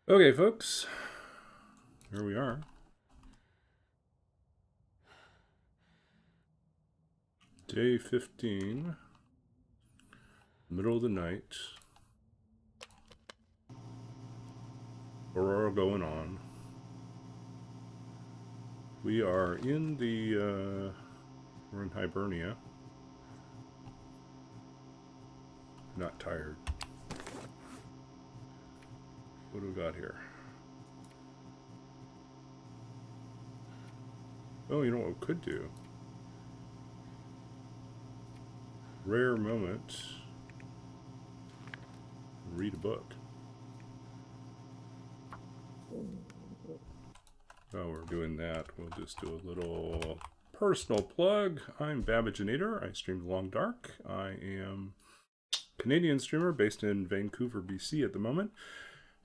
Okay, folks, here we are. Day 15, middle of the night. Aurora going on. We are in we're in Hibernia. Not tired. What do we got here? Oh, you know what we could do? Rare moment. Read a book. While we're doing that, we'll just do a little personal plug. I'm Babbaginator. I stream The Long Dark. I am a Canadian streamer based in Vancouver, BC at the moment.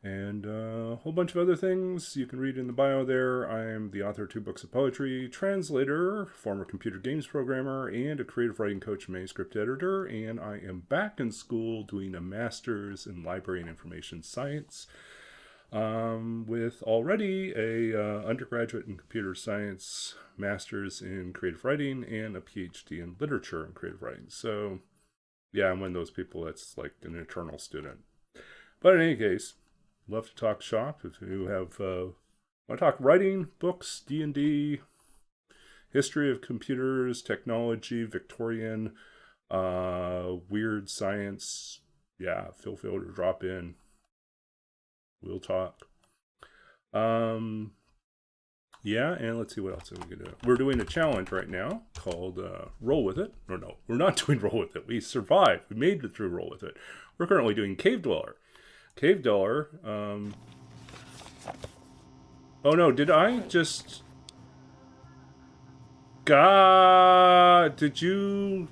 And a whole bunch of other things you can read in the bio there. I am the author of 2 books of poetry, translator, former computer games programmer, and a creative writing coach and manuscript editor. And I am back in school doing a master's in library and information science with already a undergraduate in computer science, master's in creative writing, and a PhD in literature and creative writing. So yeah, I'm one of those people that's like an eternal student. But in any case, love to talk shop. If you have want to talk writing, books, D&D, history of computers, technology, Victorian, weird science, yeah, feel free to drop in. We'll talk. Yeah, and let's see what else we can do. We're doing a challenge right now called Roll With It. Or no, we're not doing Roll With It. We survived. We made it through Roll With It. We're currently doing Cave Dweller. Cave Dweller. Oh no, did I just... God, did you...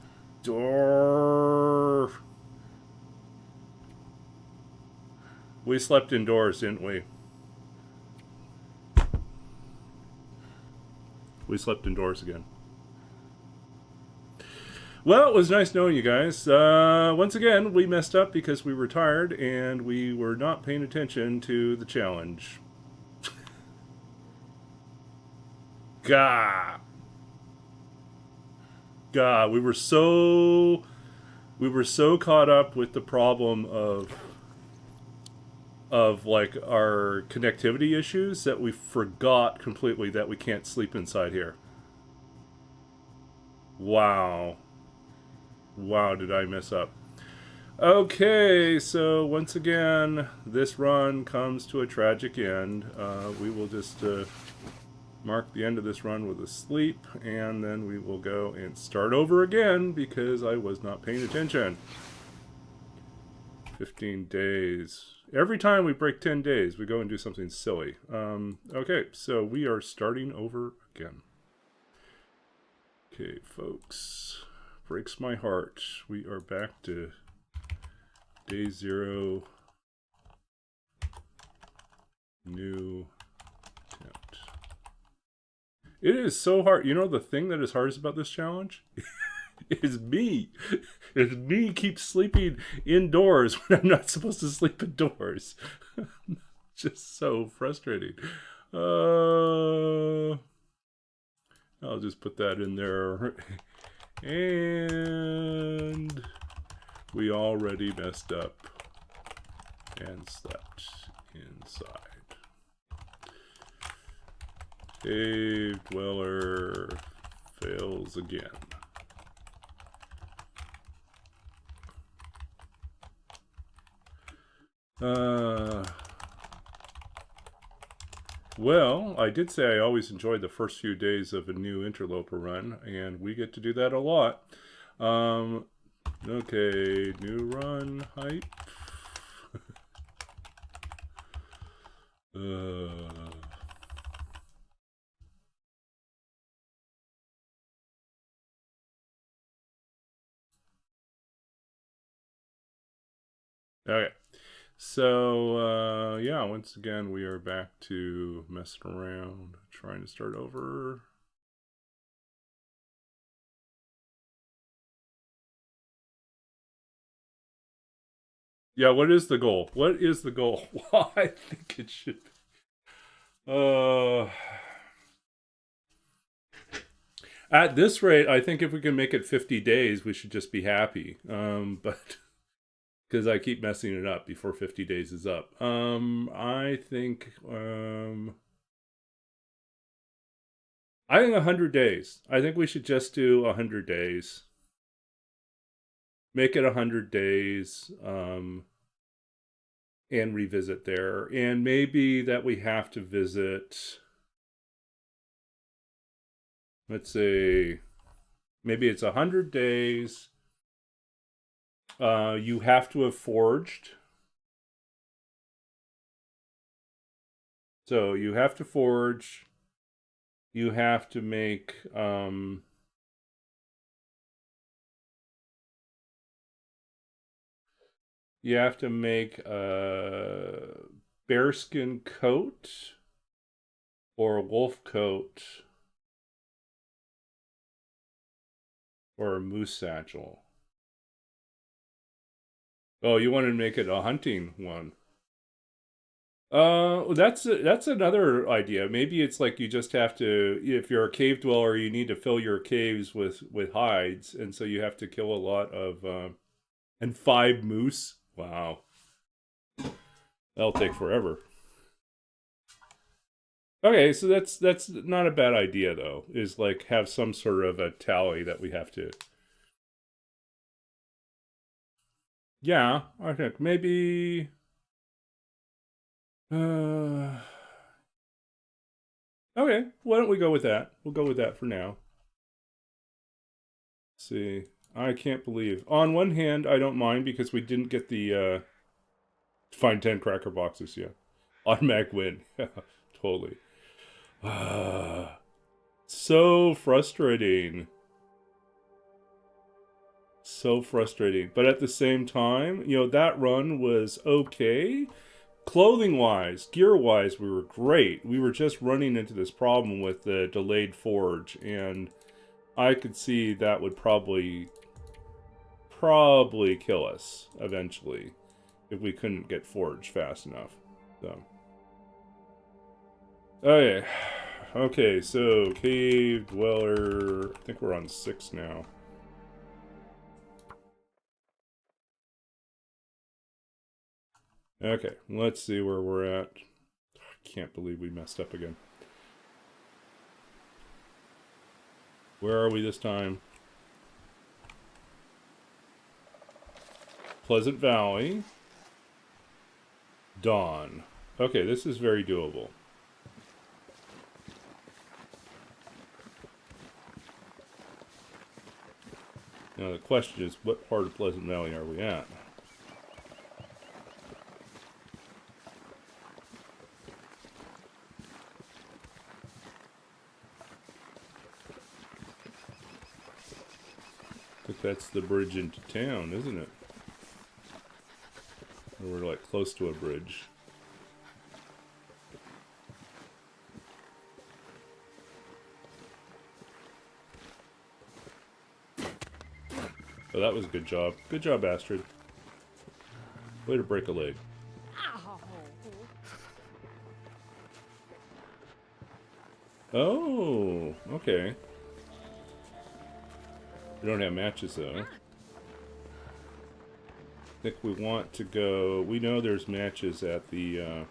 We slept indoors, didn't we? We slept indoors again. Well, it was nice knowing you guys. Once again, we messed up because we were tired and we were not paying attention to the challenge. God. God, we were so caught up with the problem of like our connectivity issues that we forgot completely that we can't sleep inside here. Wow. Wow, did I mess up. Okay, so once again, this run comes to a tragic end. We will just mark the end of this run with a sleep, and then we will go and start over again because I was not paying attention. 15 days. Every time we break 10 days, we go and do something silly. Okay, so we are starting over again. Okay, folks. Breaks my heart. We are back to day 0. New attempt. It is so hard. You know the thing that is hardest about this challenge? Is me. It's me keep sleeping indoors when I'm not supposed to sleep indoors. Just so frustrating. I'll just put that in there. And we already messed up and slept inside. Cave Dweller fails again. Well, I did say I always enjoy the first few days of a new Interloper run, and we get to do that a lot. Okay, new run, hype. Okay. So, yeah, once again, we are back to messing around, trying to start over. Yeah, what is the goal? What is the goal? Well, I think it should be. At this rate, I think if we can make it 50 days, we should just be happy. But because I keep messing it up before 50 days is up. I think 100 days. I think we should just do 100 days. Make it 100 days. And revisit there. And maybe that we have to visit, let's say, maybe it's 100 days. You have to have forged. So you have to forge. You have to make you have to make a bearskin coat or a wolf coat or a moose satchel. Oh, you want to make it a hunting one? That's another idea. Maybe it's like you just have to, if you're a cave dweller, you need to fill your caves with hides, and so you have to kill a lot of and 5 moose. Wow, that'll take forever. Okay, so that's not a bad idea though. Is like have some sort of a tally that we have to. Yeah, I think maybe. Okay, why don't we go with that? We'll go with that for now. Let's see, I can't believe. On one hand, I don't mind because we didn't get the find 10 cracker boxes yet. Automatic win. Totally. So frustrating. So frustrating. But at the same time, you know, that run was okay. Clothing wise, gear wise, we were great. We were just running into this problem with the delayed forge, and I could see that would probably kill us eventually if we couldn't get forged fast enough. So, okay, okay. So cave dweller. I think we're on 6 now. Okay, let's see where we're at. I can't believe we messed up again. Where are we this time? Pleasant Valley. Dawn. Okay, this is very doable. Now the question is, what part of Pleasant Valley are we at? I think that's the bridge into town, isn't it? Or we're like close to a bridge. Oh, that was a good job. Good job, Astrid. Way to break a leg. Oh, okay. We don't have matches, though. I think we want to go... We know there's matches at the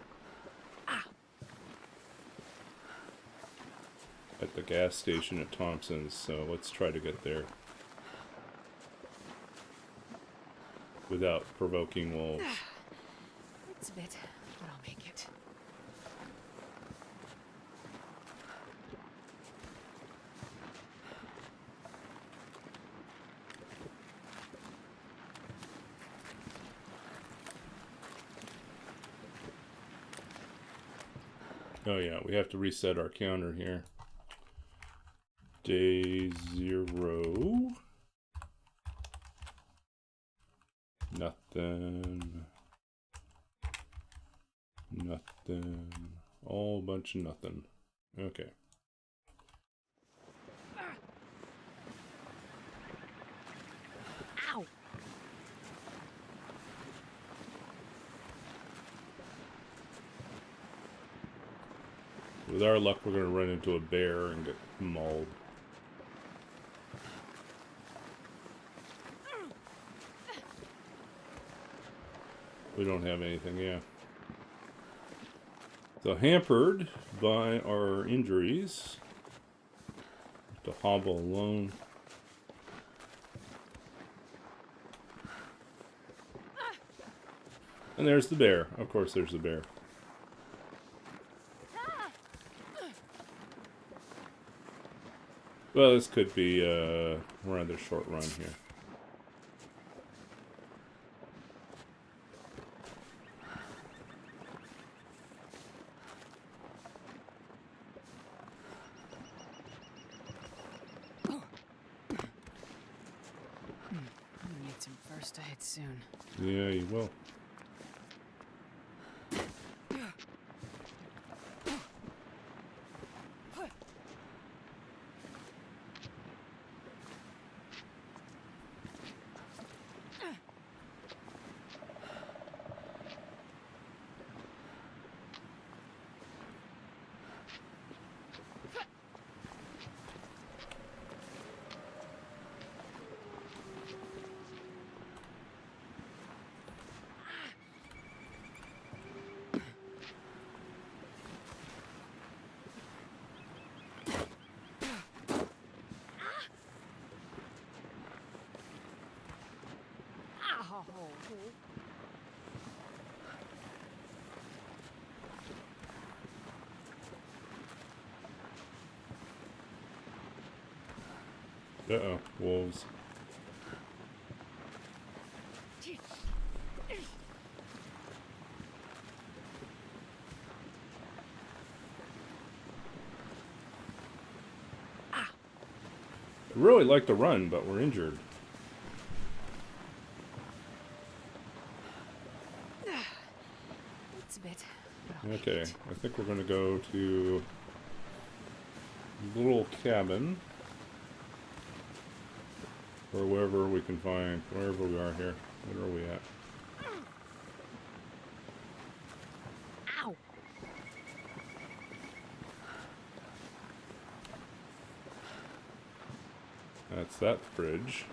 gas station at Thompson's, so let's try to get there. Without provoking wolves. It's a bit, but I'll make it. Oh yeah, we have to reset our counter here. Day 0. Nothing. Nothing. All bunch of nothing. Okay. Ow! With our luck, we're going to run into a bear and get mauled. We don't have anything, yeah. So hampered by our injuries. To hobble alone. And there's the bear. Of course there's the bear. Well, this could be a rather short run here. I need some first aid soon. Yeah, you will. Uh-oh, wolves. I really like to run, but we're injured. It's a bit, but I'll make Okay, it. I think we're going to go to a little cabin. Or wherever we can find, wherever we are here. Where are we at? Ow! That's that bridge.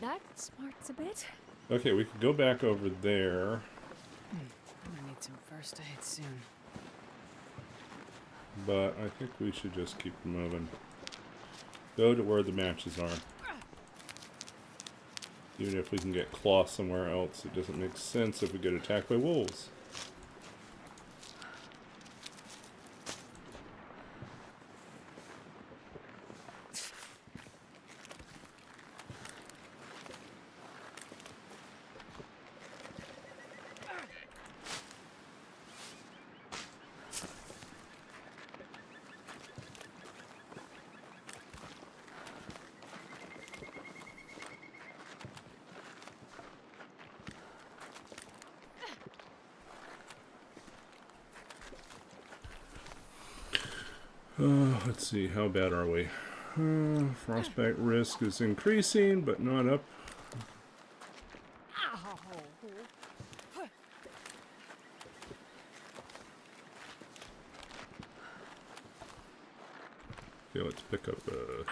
That smarts a bit. Okay, we could go back over there. I'm gonna need some first aid soon. But I think we should just keep moving. Go to where the matches are. Even if we can get cloth somewhere else, it doesn't make sense if we get attacked by wolves. Let's see, how bad are we? Frostbite risk is increasing, but not up. Ow! Okay, let's pick up a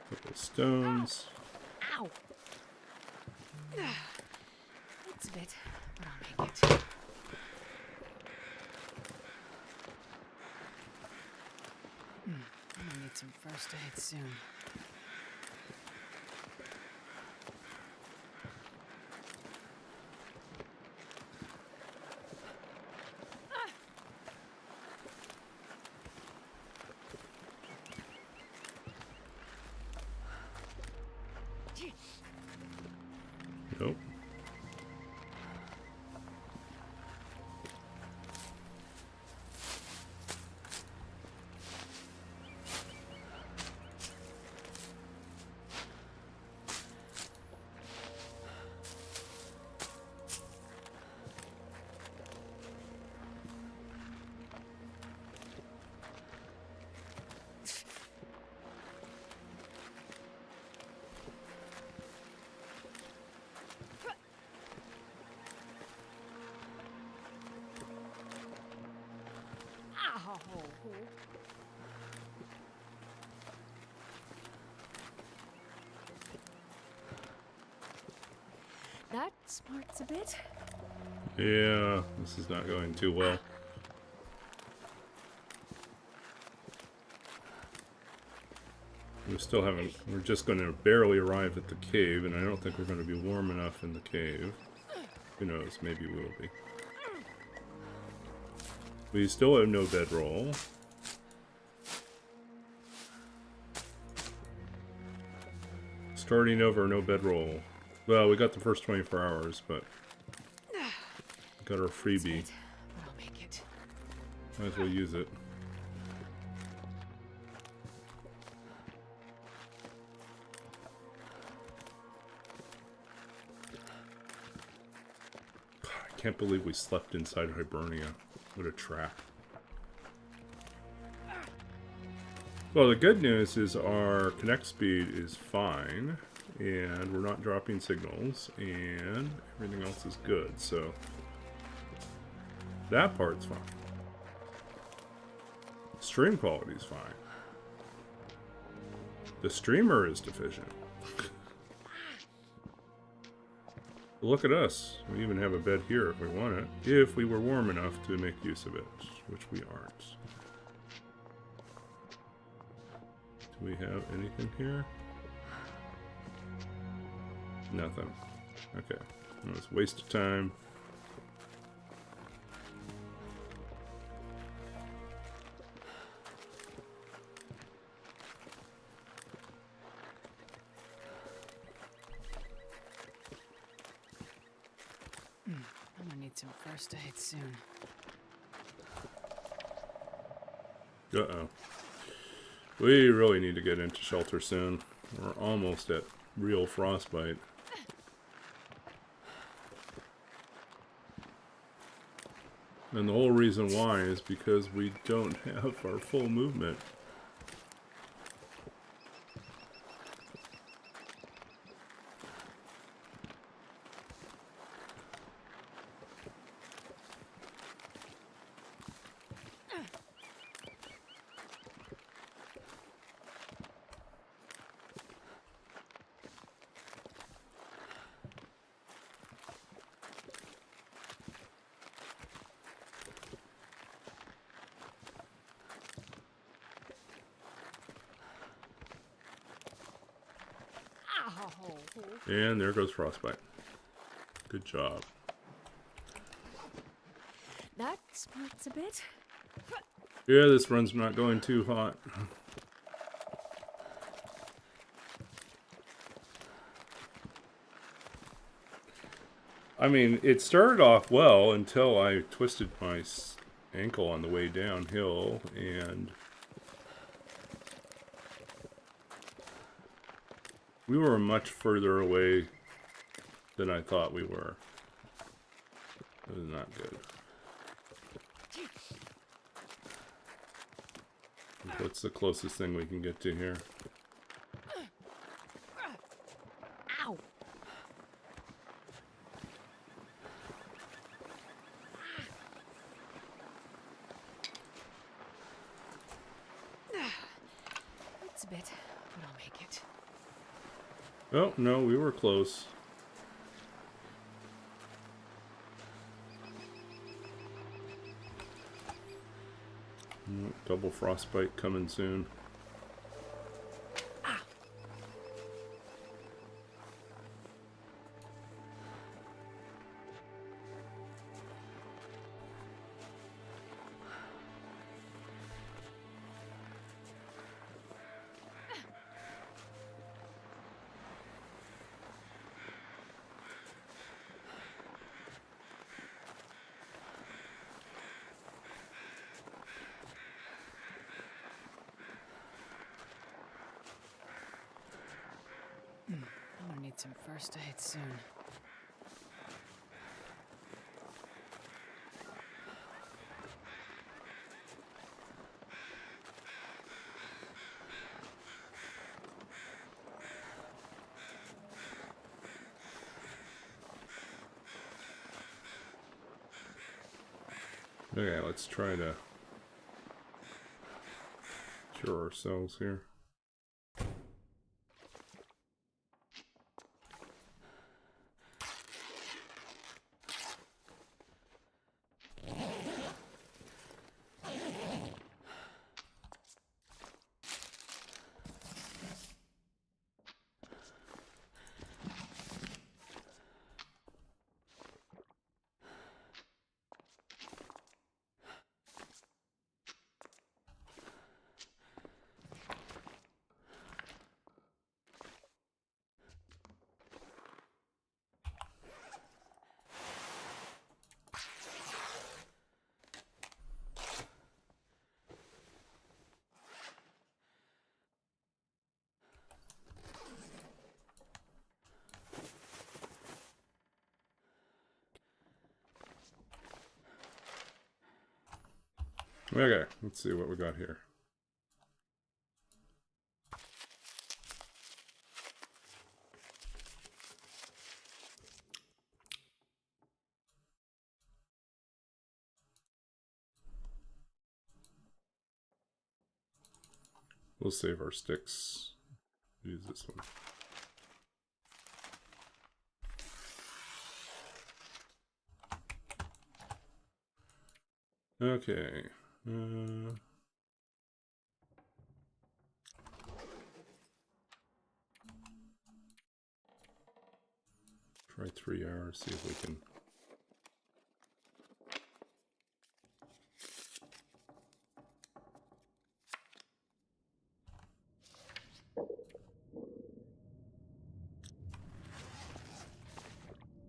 couple of stones. Ow! It's a bit, but I'll make it. I'm gonna need some first aid soon. Nope. That smarts a bit. Yeah, this is not going too well. We still haven't, we're just going to barely arrive at the cave, and I don't think we're going to be warm enough in the cave. Who knows, maybe we'll be. We still have no bedroll. Starting over, no bedroll. Well, we got the first 24 hours, but got our freebie. I'll make it. Might as well use it. God, I can't believe we slept inside Hibernia. What a trap. Well, the good news is our connect speed is fine, and we're not dropping signals, and everything else is good, so that part's fine. Stream quality is fine. The streamer is deficient. Look at us. We even have a bed here if we want it, if we were warm enough to make use of it, which we aren't. Do we have anything here? Nothing. Okay. That was a waste of time. I'm gonna need some first aid soon. Uh-oh. We really need to get into shelter soon. We're almost at real frostbite. And the whole reason why is because we don't have our full movement. And there goes frostbite. Good job. That smarts a bit. Yeah, this run's not going too hot. I mean, it started off well until I twisted my ankle on the way downhill, and we were much further away than I thought we were. It was not good. What's the closest thing we can get to here? Ow! It's a bit, but I'll make it. Oh, no, we were close. Double frostbite coming soon. I'm gonna need some first aid soon. Okay, let's try to cure ourselves here. Okay, let's see what we got here. We'll save our sticks. Use this one. Okay. Try 3 hours, see if we can.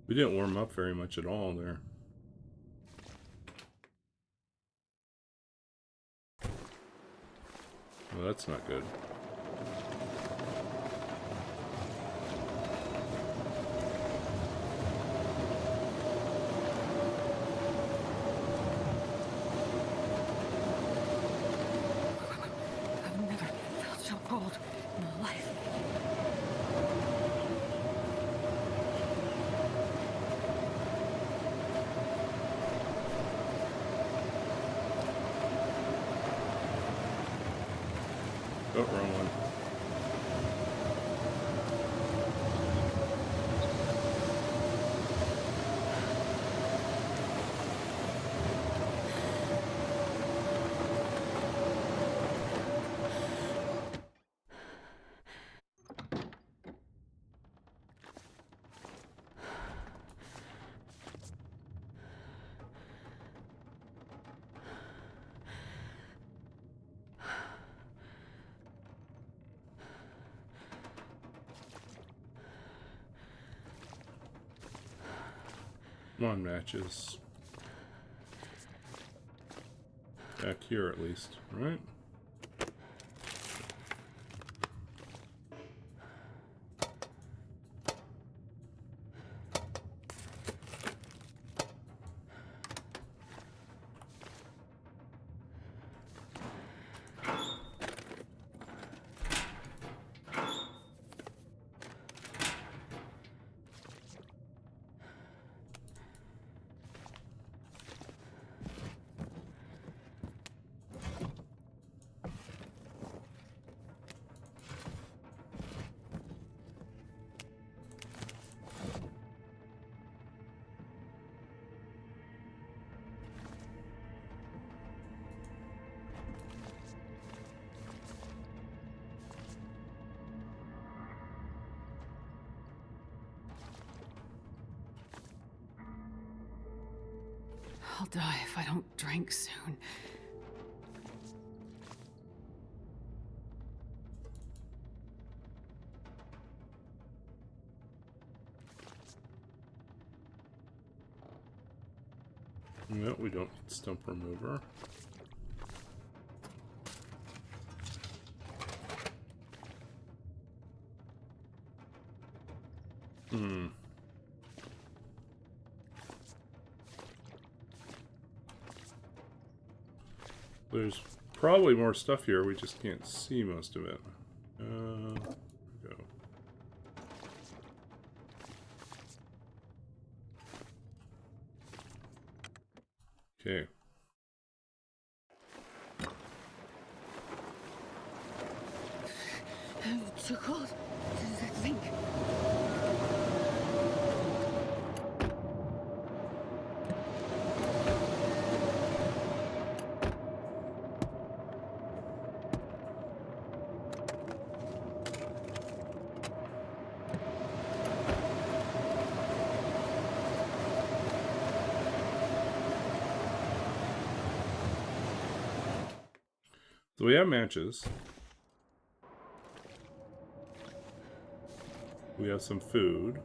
We didn't warm up very much at all there. Well, that's not good. I've never felt so cold in my life. Oh, wrong one. Come on, matches. Back here at least, right? I'll die if I don't drink soon. No, we don't need stump remover. There's probably more stuff here, we just can't see most of it. Go. Okay. so cold. That thing. So we have matches. We have some food.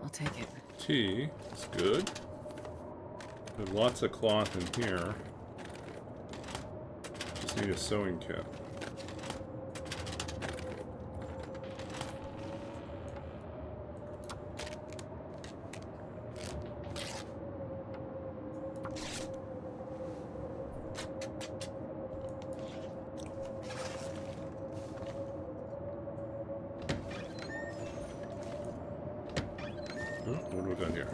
I'll take it. Tea is good. There's lots of cloth in here. Just need a sewing kit. Oh, what have we done here?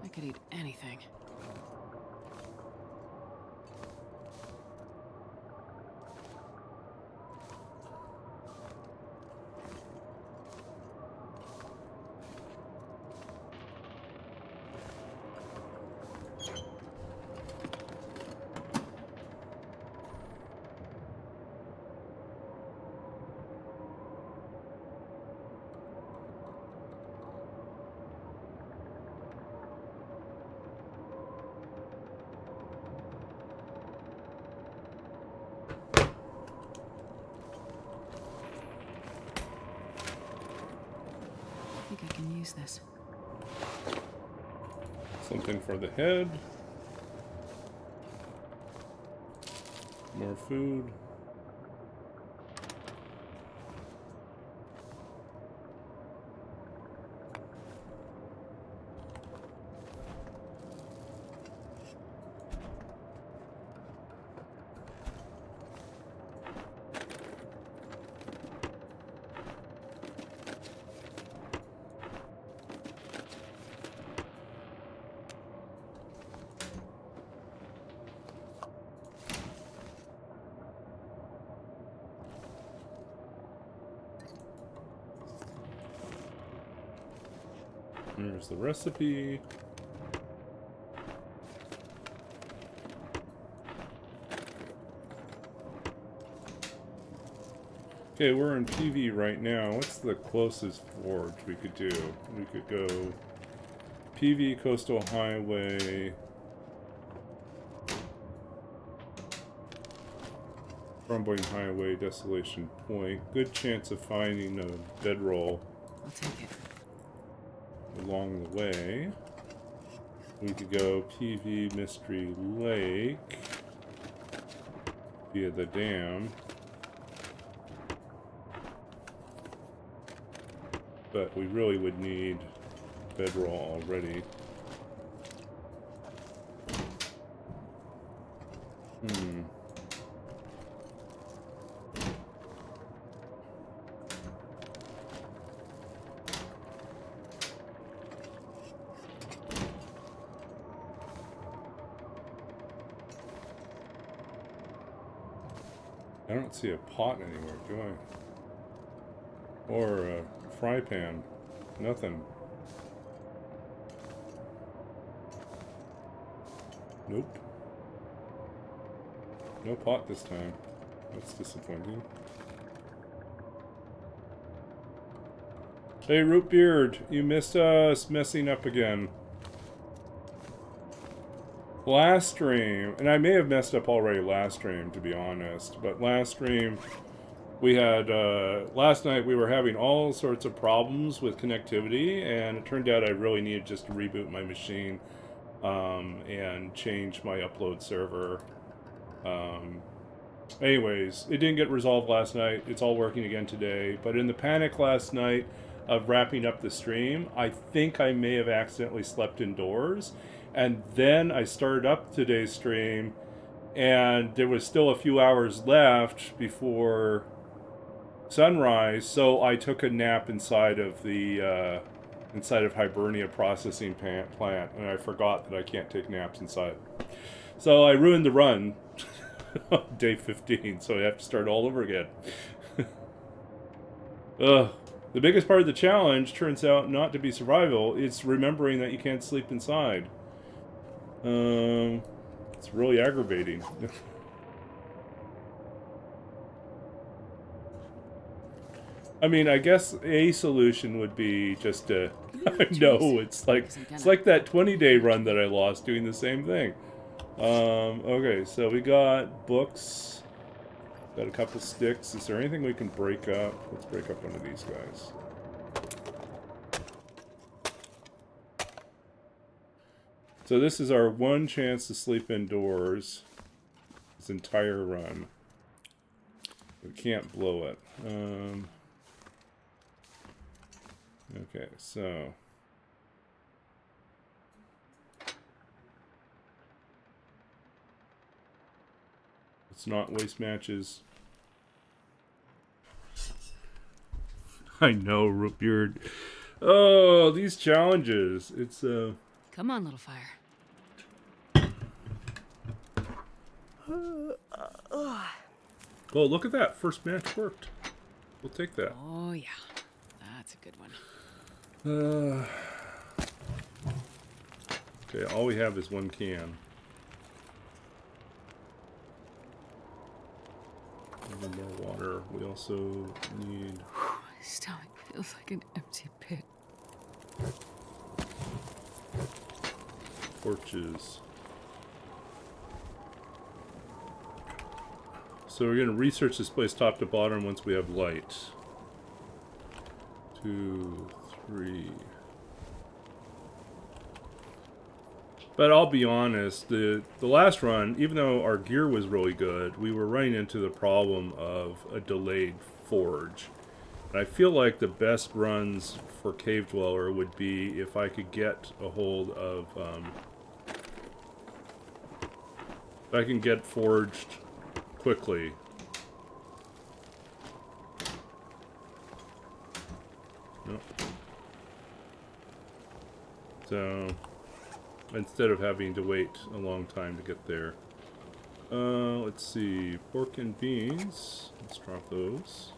I could eat anything. I think I can use this. Something for the head. More food. Here's the recipe. Okay, we're in PV right now. What's the closest forge we could do? We could go PV Coastal Highway, Crumbling Highway, Desolation Point. Good chance of finding a bedroll I'll take it. along the way. We could go PV Mystery Lake via the dam. But we really would need bedroll already. I don't see a pot anywhere, do I? Or a fry pan. Nothing. Nope. No pot this time. That's disappointing. Hey, Rootbeard, you missed us messing up again. Last stream, and I may have messed up already last stream, to be honest, but last stream, we had, last night we were having all sorts of problems with connectivity, and it turned out I really needed just to reboot my machine, and change my upload server. Anyways, it didn't get resolved last night. It's all working again today. But in the panic last night of wrapping up the stream, I think I may have accidentally slept indoors. And then I started up today's stream, and there was still a few hours left before sunrise. So I took a nap inside of the Hibernia processing plant, and I forgot that I can't take naps inside. So I ruined the run. Day 15, so I have to start all over again. The biggest part of the challenge turns out not to be survival, it's remembering that you can't sleep inside. It's really aggravating. I mean, I guess a solution would be just to... I know, it's like that 20-day run that I lost doing the same thing. Okay, so we got books, got a couple sticks. Is there anything we can break up? Let's break up one of these guys. So this is our one chance to sleep indoors this entire run. We can't blow it. Okay, so... Let's not waste matches. I know, Rootbeard. Oh, these challenges. It's, Come on, little fire. Oh, look at that. First match worked. We'll take that. Oh, yeah. That's a good one. Okay, all we have is one can. A little more water. We also need... My stomach feels like an empty pit. torches. So we're going to research this place top to bottom once we have light. 2, 3. But I'll be honest, the last run, even though our gear was really good, we were running into the problem of a delayed forge. And I feel like the best runs for Cave Dweller would be if I could get a hold of, if I can get forged quickly. Nope. So, instead of having to wait a long time to get there. Let's see, pork and beans, let's drop those.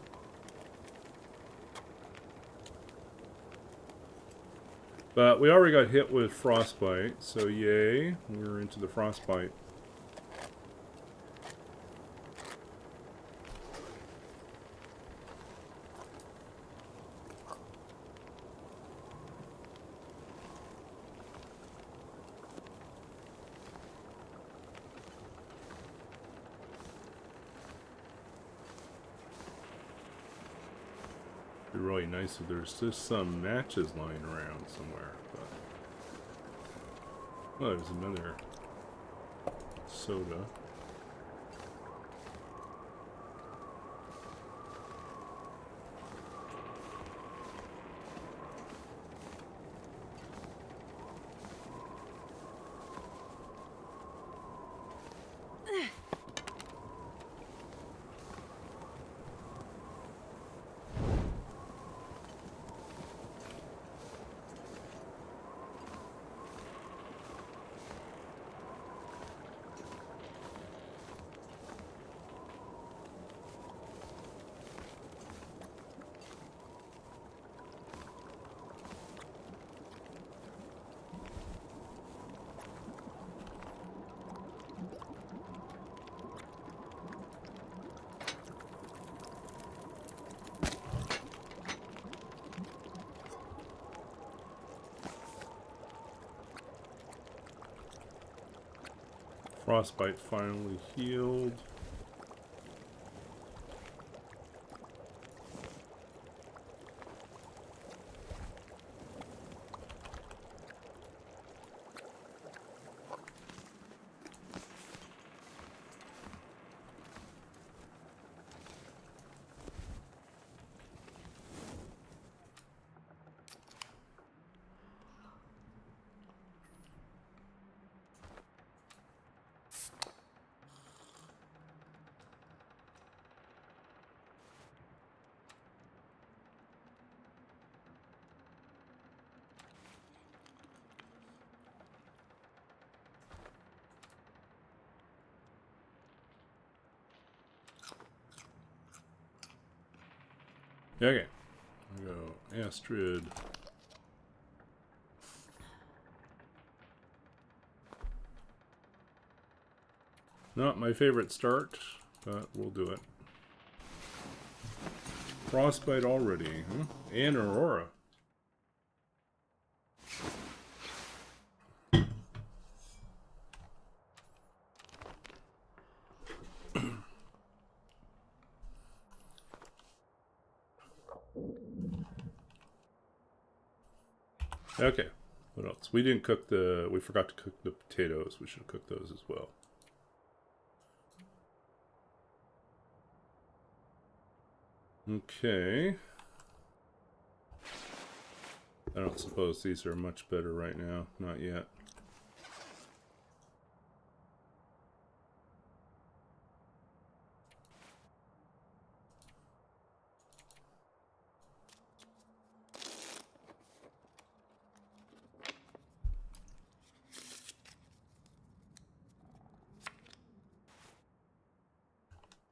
But we already got hit with frostbite, so yay, we're into the frostbite. It'd be really nice if there's just some matches lying around somewhere. But... oh, there's another soda. Frostbite finally healed. Okay. I'll go Astrid. Not my favorite start, but we'll do it. Frostbite already, huh? And Aurora. Okay, what else? We didn't cook we forgot to cook the potatoes. We should cook those as well. Okay. I don't suppose these are much better right now. Not yet.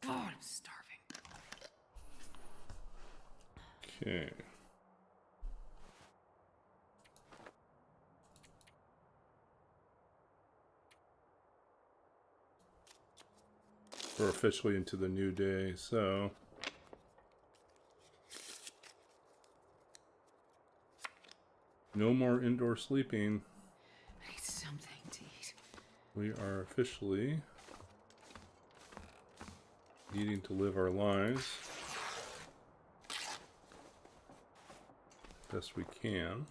God, I'm starving. Okay. We're officially into the new day, so no more indoor sleeping. I need something to eat. We are officially needing to live our lives best we can.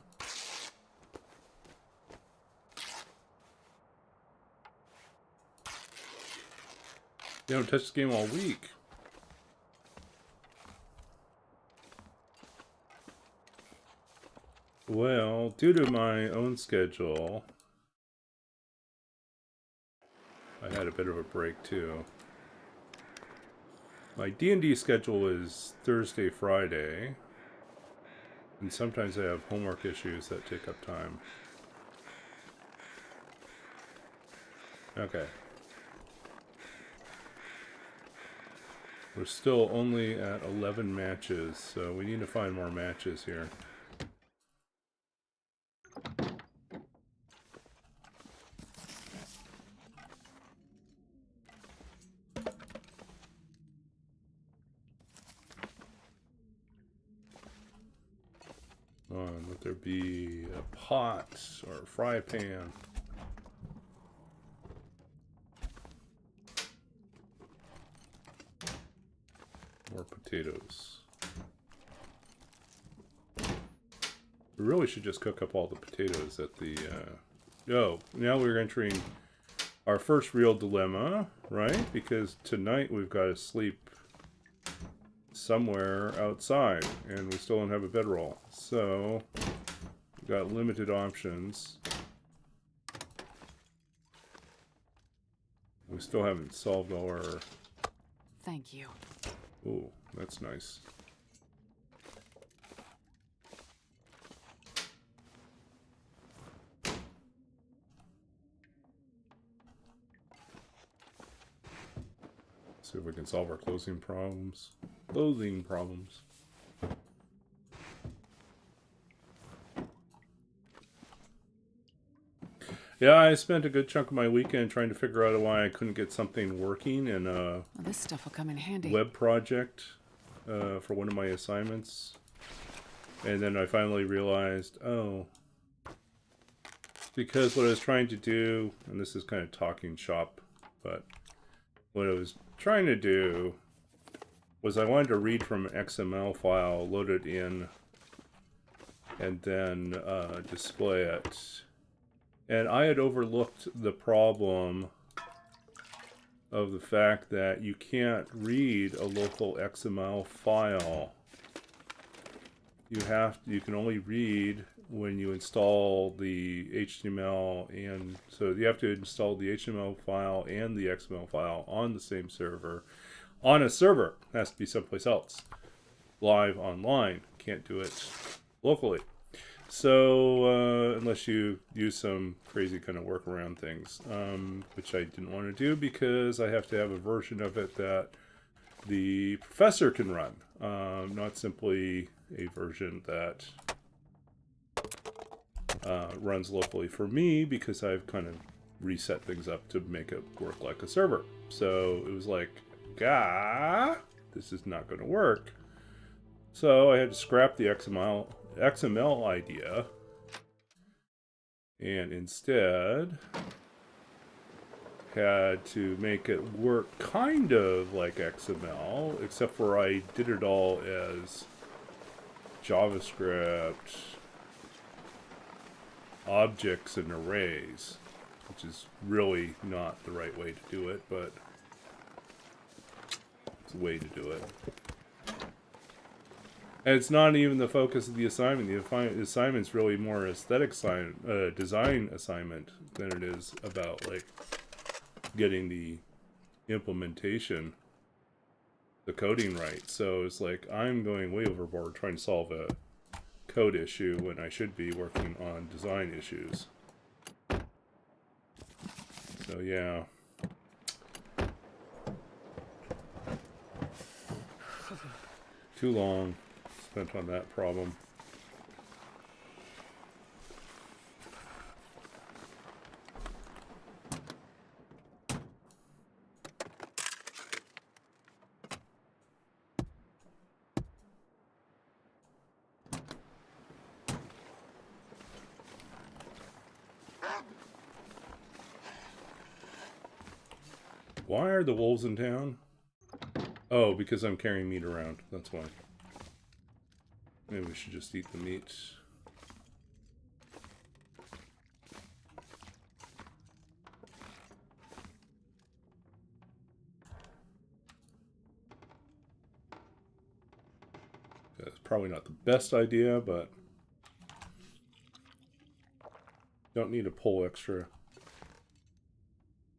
You haven't touched the game all week. Well, due to my own schedule, I had a bit of a break too. My D&D schedule is Thursday, Friday, and sometimes I have homework issues that take up time. Okay. We're still only at 11 matches, so we need to find more matches here. Let there be a pot or a fry pan. More potatoes. We really should just cook up all the potatoes at the... Oh, now we're entering our first real dilemma, right? Because tonight we've got to sleep somewhere outside, and we still don't have a bedroll. So, we've got limited options. We still haven't solved all our... Thank you. Ooh, that's nice. See if we can solve our closing problems. Clothing problems. Yeah, I spent a good chunk of my weekend trying to figure out why I couldn't get something working in a Well, this stuff will come in handy. web project for one of my assignments. And then I finally realized, oh, because what I was trying to do, and this is kind of talking shop but what I was trying to do was I wanted to read from an XML file, load it in, and then display it. And I had overlooked the problem of the fact that you can't read a local XML file. You can only read when you install the HTML, and so you have to install the HTML file and the XML file on the same server. On a server, it has to be someplace else. Live online, can't do it locally. So unless you use some crazy kind of workaround things, which I didn't want to do because I have to have a version of it that the professor can run, not simply a version that runs locally for me, because I've kind of reset things up to make it work like a server. So it was like, this is not going to work. So I had to scrap the XML idea and instead had to make it work kind of like XML, except for I did it all as JavaScript objects and arrays, which is really not the right way to do it, but it's a way to do it. And it's not even the focus of the assignment. The assignment's really more aesthetic design assignment than it is about like getting the implementation, the coding right. So it's like I'm going way overboard trying to solve a code issue when I should be working on design issues. So yeah. Too long spent on that problem. Why are the wolves in town? Oh, because I'm carrying meat around. That's why. Maybe we should just eat the meat. That's probably not the best idea, but don't need to pull extra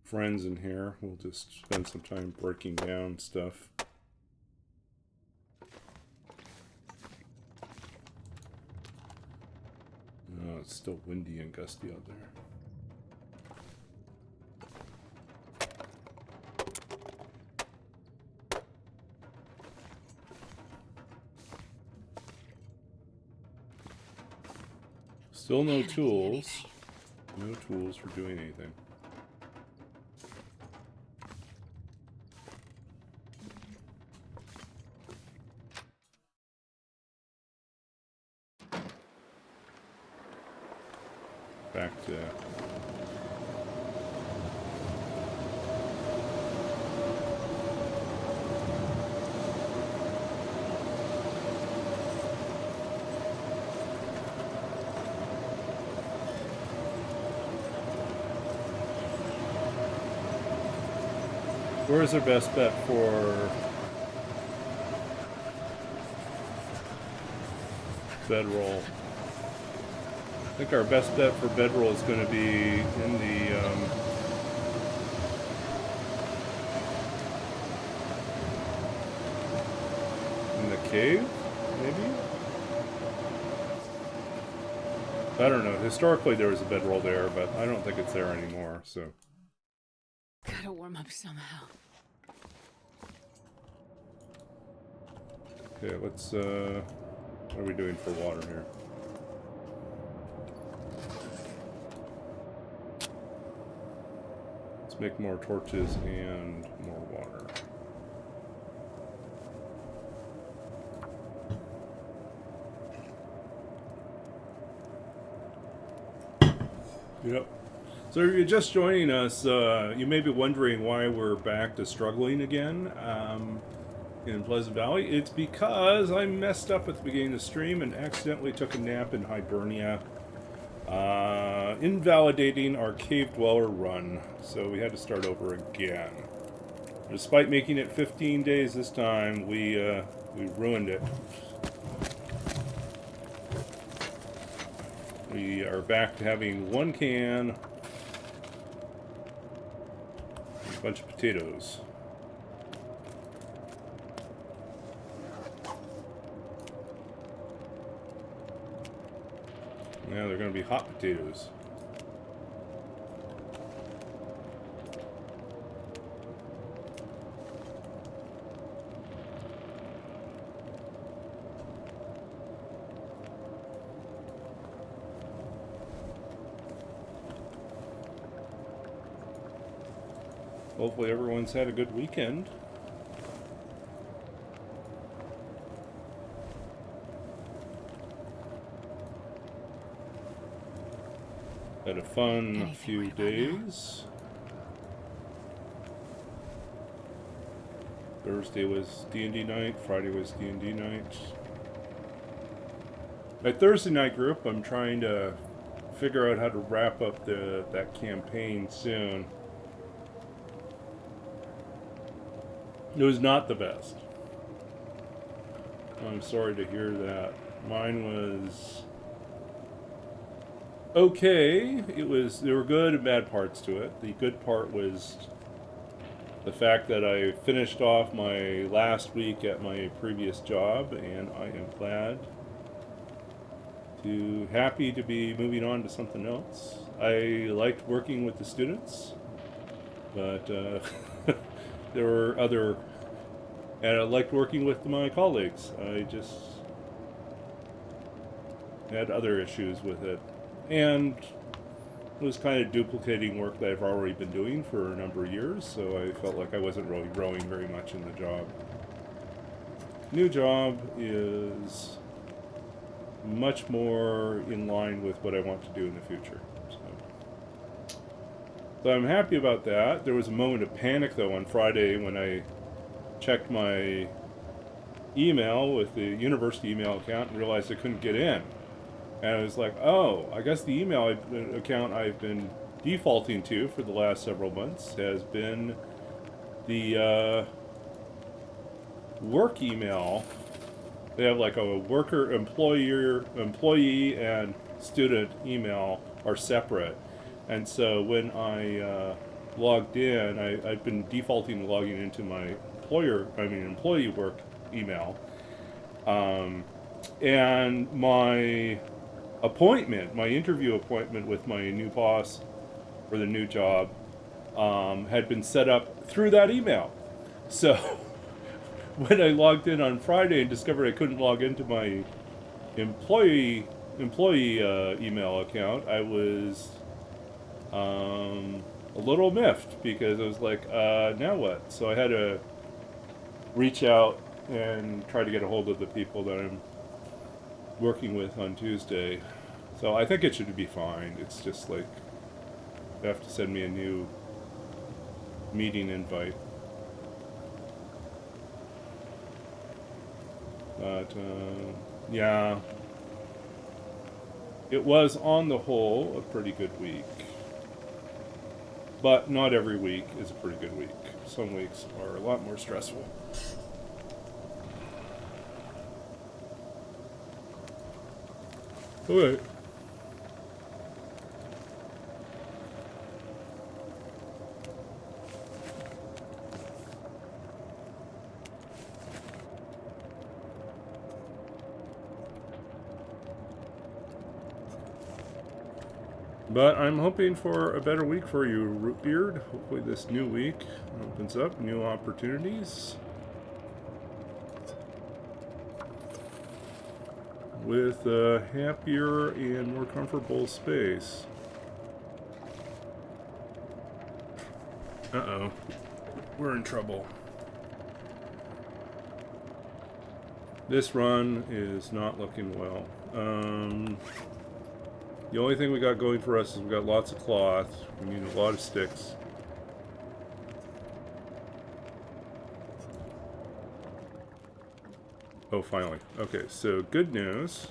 friends in here. We'll just spend some time breaking down stuff. Oh, it's still windy and gusty out there. Still no tools. No tools for doing anything. Back to where's our best bet for bedroll? I think our best bet for bedroll is going to be in the cave, maybe? I don't know. Historically, there was a bedroll there, but I don't think it's there anymore, so. Gotta warm up somehow. Okay, let's, what are we doing for water here? Let's make more torches and more water. Yep. So if you're just joining us, you may be wondering why we're back to struggling again in Pleasant Valley. It's because I messed up at the beginning of the stream and accidentally took a nap in Hibernia, invalidating our cave dweller run. So we had to start over again. Despite making it 15 days this time, we ruined it. We are back to having one can, and a bunch of potatoes. Yeah, they're going to be hot potatoes. Hopefully everyone's had a good weekend. Had a fun few days. Thursday was D&D night, Friday was D&D night. My Thursday night group, I'm trying to figure out how to wrap up that campaign soon. It was not the best. I'm sorry to hear that. Mine was okay. There were good and bad parts to it. The good part was the fact that I finished off my last week at my previous job, and I am happy to be moving on to something else. I liked working with the students, but there were and I liked working with my colleagues. I just had other issues with it. And it was kind of duplicating work that I've already been doing for a number of years, so I felt like I wasn't really growing very much in the job. New job is much more in line with what I want to do in the future. So I'm happy about that. There was a moment of panic, though, on Friday when I checked my email with the university email account and realized I couldn't get in. And I was like, oh, I guess the email account I've been defaulting to for the last several months has been the work email. They have like a employee and student email are separate. And so when I logged in, I've been defaulting logging into my employee work email. And my interview appointment with my new boss for the new job had been set up through that email. So when I logged in on Friday and discovered I couldn't log into my employee email account, I was a little miffed because I was like, now what? So I had to reach out and try to get a hold of the people that I'm working with on Tuesday. So I think it should be fine. It's just like they have to send me a new meeting invite. But yeah, it was on the whole a pretty good week. But not every week is a pretty good week. Some weeks are a lot more stressful. All right. But I'm hoping for a better week for you, Rootbeard. Hopefully this new week opens up new opportunities with a happier and more comfortable space. Uh-oh. We're in trouble. This run is not looking well. The only thing we got going for us is we got lots of cloth. We need a lot of sticks. Oh, finally. Okay, so good news.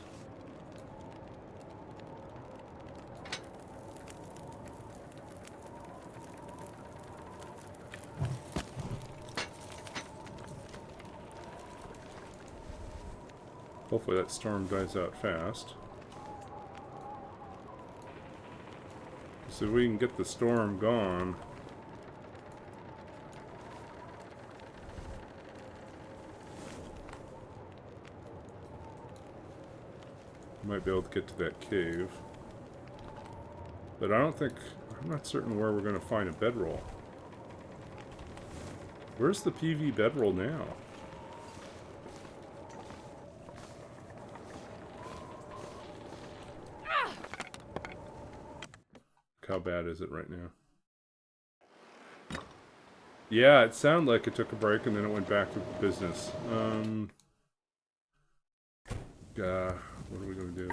Hopefully that storm dies out fast. So we can get the storm gone. Might be able to get to that cave. But I don't think... I'm not certain where we're going to find a bedroll. Where's the PV bedroll now? How bad is it right now? Yeah, it sounded like it took a break and then it went back to business. What are we going to do?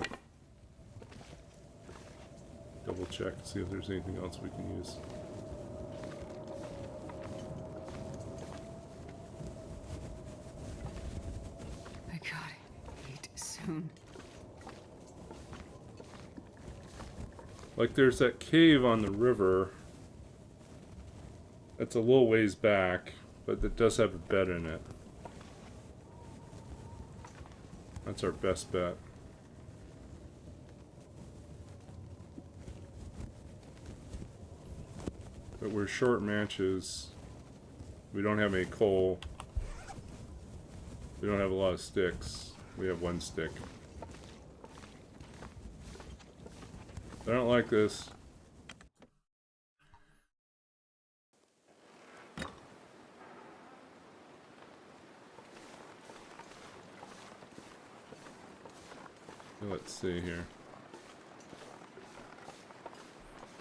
Double check, see if there's anything else we can use. I gotta eat soon. Like there's that cave on the river. It's a little ways back, but it does have a bed in it. That's our best bet. But we're short matches. We don't have any coal. We don't have a lot of sticks. We have one stick. I don't like this. Let's see here.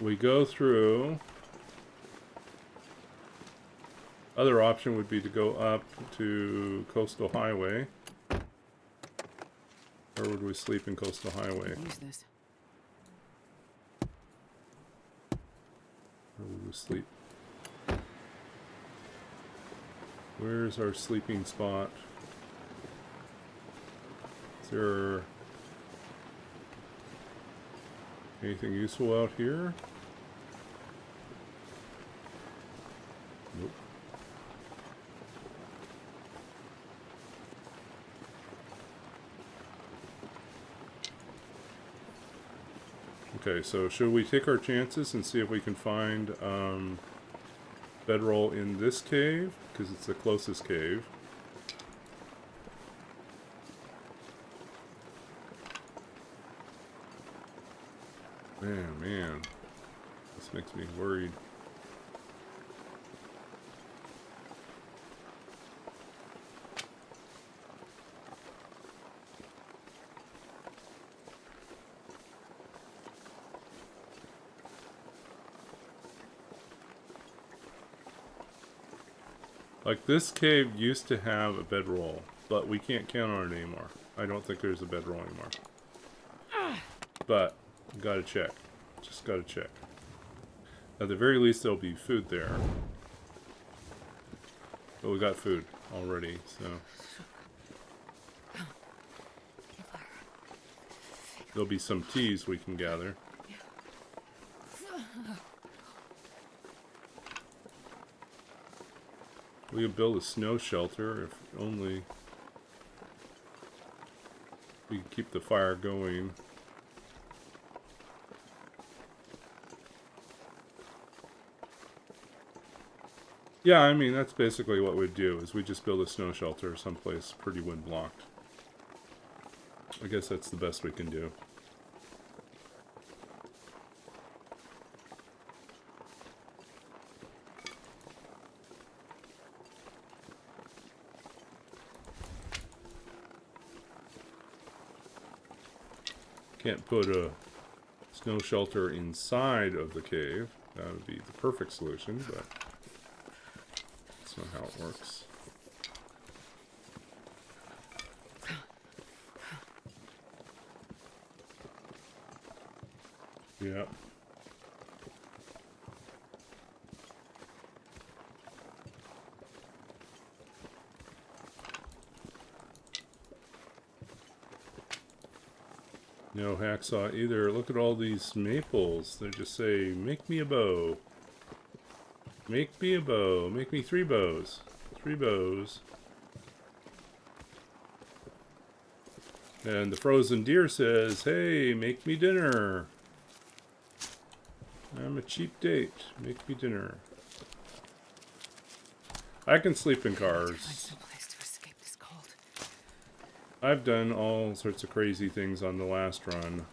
We go through. Other option would be to go up to Coastal Highway. Or would we sleep in Coastal Highway? Use this. Where would we sleep? Where's our sleeping spot? Is there anything useful out here? Nope. Okay, so should we take our chances and see if we can find bedroll in this cave? Because it's the closest cave. Man, this makes me worried. Like, this cave used to have a bedroll, but we can't count on it anymore. I don't think there's a bedroll anymore. But, gotta check. Just gotta check. At the very least, there'll be food there. But we got food already, so... There'll be some teas we can gather. We could build a snow shelter if only we could keep the fire going. Yeah, I mean, that's basically what we'd do, is we just build a snow shelter someplace pretty wind blocked. I guess that's the best we can do. Can't put a snow shelter inside of the cave. That would be the perfect solution, but that's not how it works. Yeah. No hacksaw either. Look at all these maples. They just say, make me a bow. Make me a bow. Make me 3 bows. 3 bows. And the frozen deer says, hey, make me dinner. I'm a cheap date. Make me dinner. I can sleep in cars. I've done all sorts of crazy things on the last run.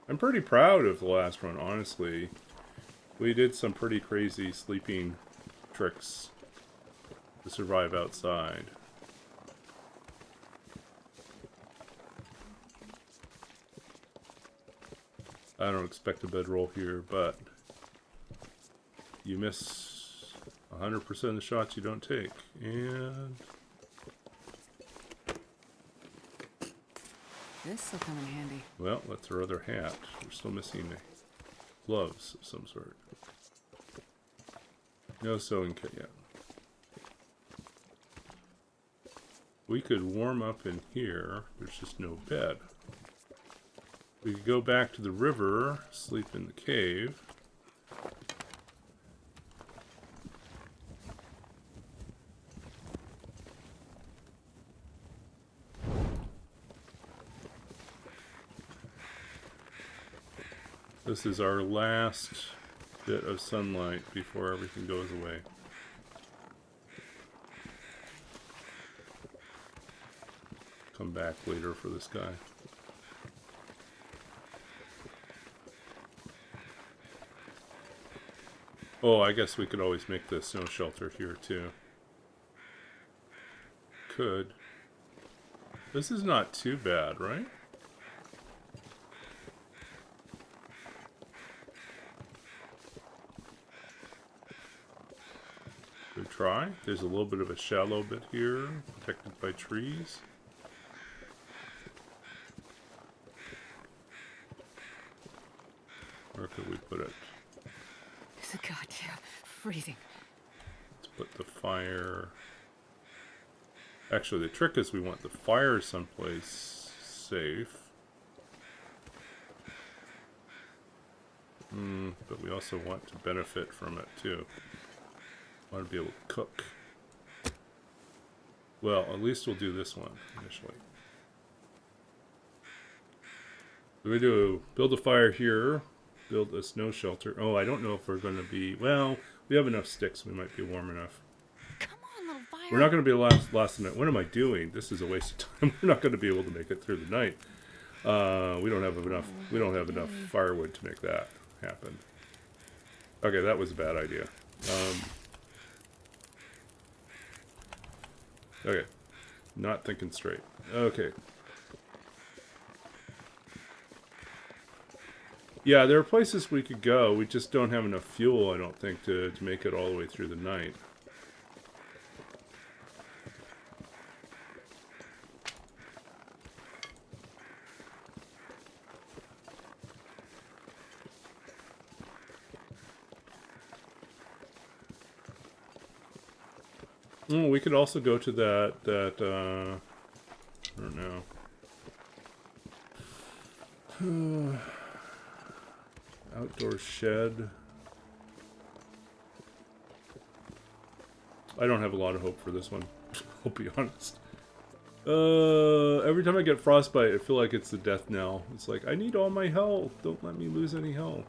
I'm pretty proud of the last run, honestly. We did some pretty crazy sleeping tricks to survive outside. I don't expect a bedroll here, but you miss 100% of the shots you don't take. And this will come in handy. well, that's our other hat. We're still missing gloves of some sort. No sewing kit yet. We could warm up in here. There's just no bed. We could go back to the river, sleep in the cave. This is our last bit of sunlight before everything goes away. Come back later for this guy. Oh, I guess we could always make the snow shelter here too. Could. This is not too bad, right? We try. There's a little bit of a shallow bit here, protected by trees. Where could we put it? It's a goddamn freezing. Let's put the fire. Actually, the trick is we want the fire someplace safe. But we also want to benefit from it too. Want to be able to cook. Well, at least we'll do this one initially. So we do build a fire here, build a snow shelter. Oh, I don't know if we're going to be, well, we have enough sticks, we might be warm enough. Come on, little fire. We're not going to be last night. What am I doing? This is a waste of time. We're not going to be able to make it through the night. We don't have enough. We don't have enough firewood to make that happen. Okay, that was a bad idea. Okay, not thinking straight. Okay. Yeah, there are places we could go. We just don't have enough fuel, I don't think, to make it all the way through the night. Oh, we could also go to that I don't know. Outdoor shed. I don't have a lot of hope for this one. I'll be honest. Every time I get frostbite, I feel like it's the death knell. It's like, I need all my health. Don't let me lose any health.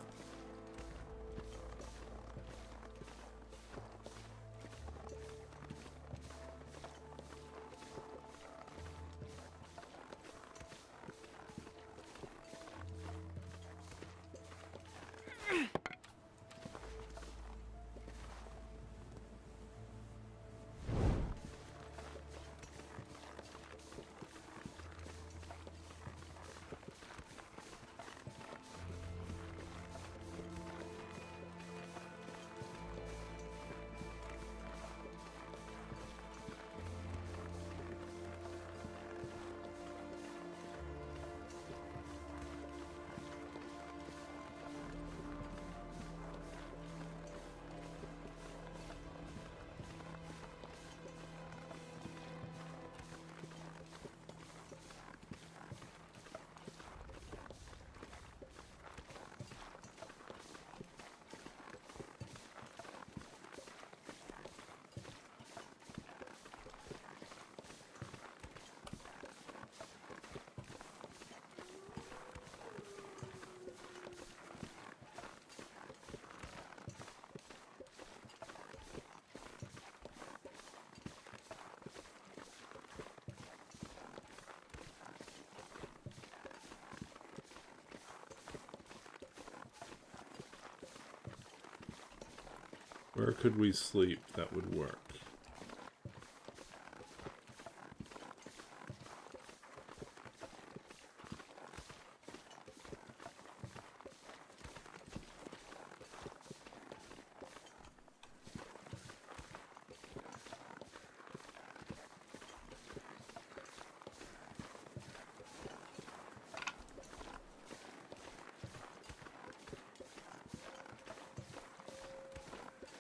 Where could we sleep that would work?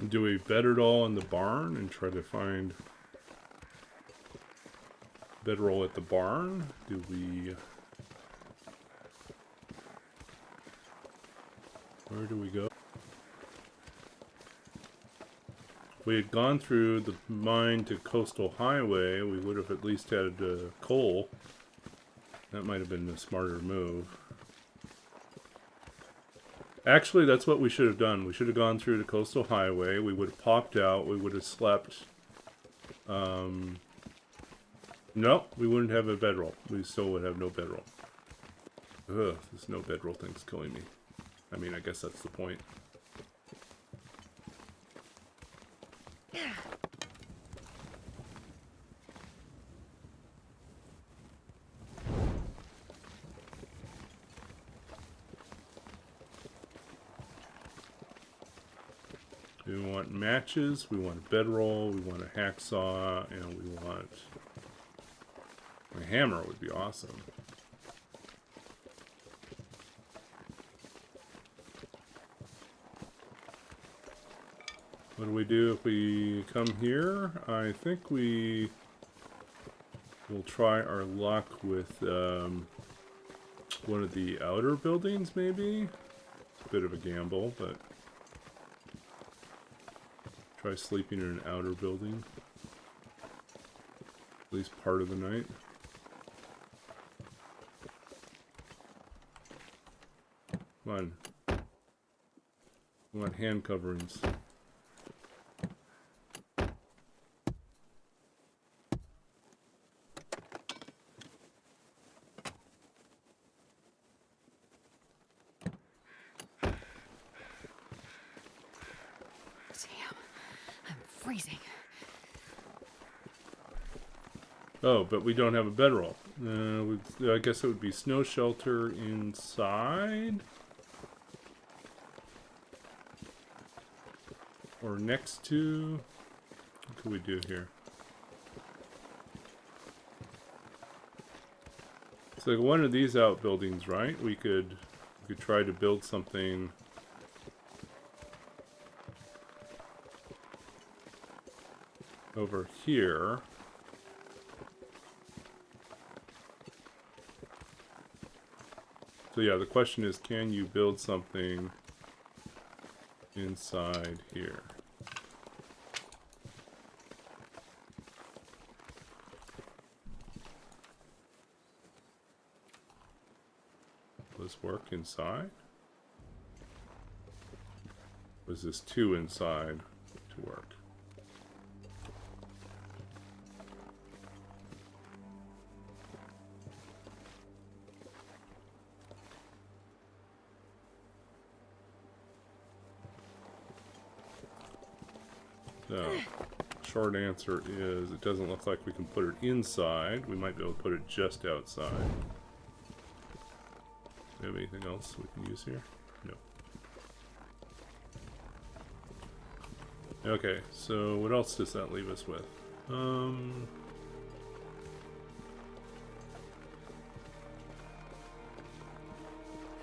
Do we bed it all in the barn and try to find bedroll at the barn? Do we... Where do we go? If we had gone through the mine to Coastal Highway, we would have at least had coal. That might have been a smarter move. Actually, that's what we should have done. We should have gone through the Coastal Highway. We would have popped out. We would have slept. No, we wouldn't have a bedroll. We still would have no bedroll. Ugh, this no bedroll thing's killing me. I mean, I guess that's the point. We want matches, we want a bedroll, we want a hacksaw, and we want... A hammer would be awesome. What do we do if we come here? I think we will try our luck with one of the outer buildings, maybe? It's a bit of a gamble, but... Try sleeping in an outer building. At least part of the night. Come on. We want hand coverings. Freezing. Oh, but we don't have a bedroll. I guess it would be snow shelter inside. Or next to... What can we do here? It's like one of these outbuildings, right? We could try to build something... over here. So yeah, the question is, can you build something inside here? Will this work inside? Was this too inside to work? So, short answer is it doesn't look like we can put it inside. We might be able to put it just outside. Do we have anything else we can use here? No. Okay, so what else does that leave us with?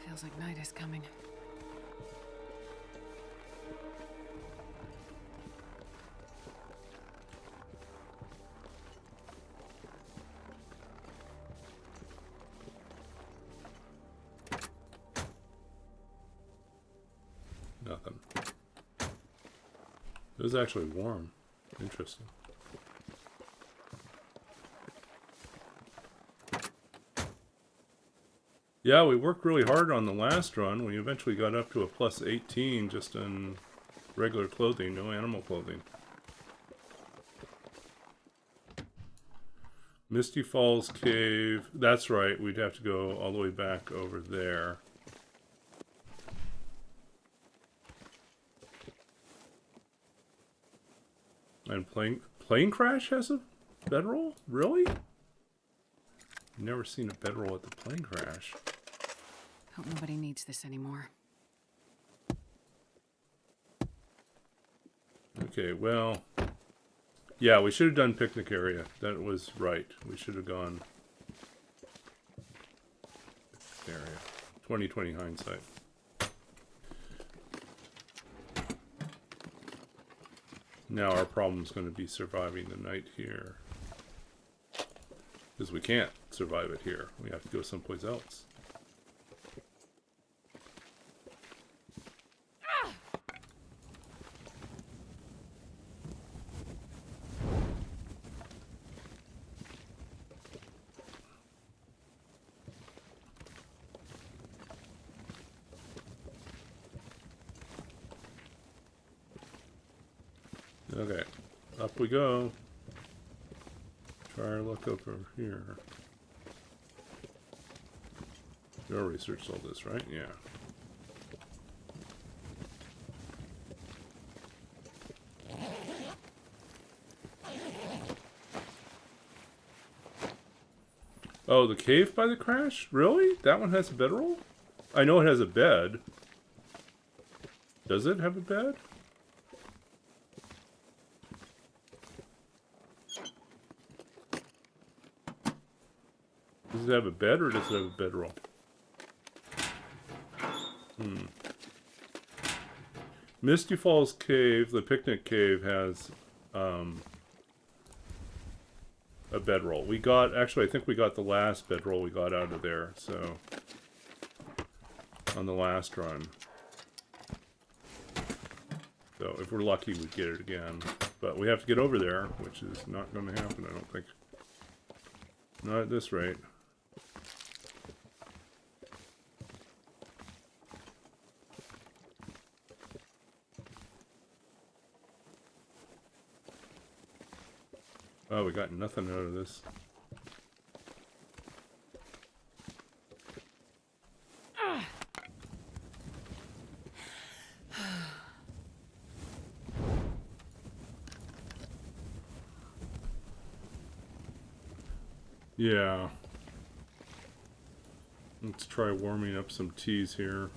Feels like night is coming. Nothing. It was actually warm. Interesting. Yeah, we worked really hard on the last run. We eventually got up to a plus 18 just in regular clothing, no animal clothing. Misty Falls Cave. That's right, we'd have to go all the way back over there. And plane crash has a bedroll? Really? Never seen a bedroll at the plane crash. Hope nobody needs this anymore. Okay, well, yeah, we should have done picnic area. That was right. We should have gone area. 2020 hindsight. Now our problem's going to be surviving the night here. Because we can't survive it here. We have to go someplace else. Okay, up we go. Try our luck over here. You already researched all this, right? Yeah. Oh, the cave by the crash? Really? That one has a bedroll? I know it has a bed. Does it have a bed? Does it have a bed or does it have a bedroll? Misty Falls Cave, the picnic cave, has a bedroll. We got, actually I think we got the last bedroll we got out of there, so on the last run. So if we're lucky we get it again. But we have to get over there, which is not going to happen, I don't think. Not at this rate. Oh, we got nothing out of this. Yeah. Let's try warming up some teas here.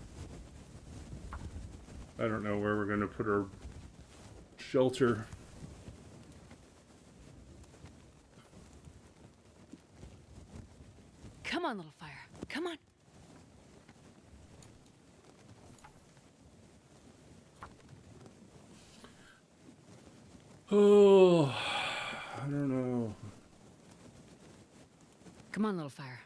I don't know where we're going to put our shelter. Come on, little fire. Come on. Oh, I don't know. Come on, little fire.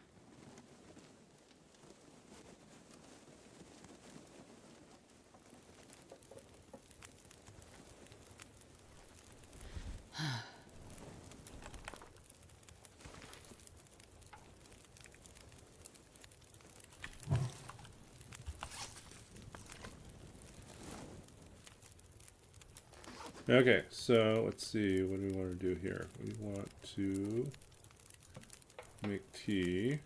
Okay, so let's see. What do we want to do here? We want to make tea.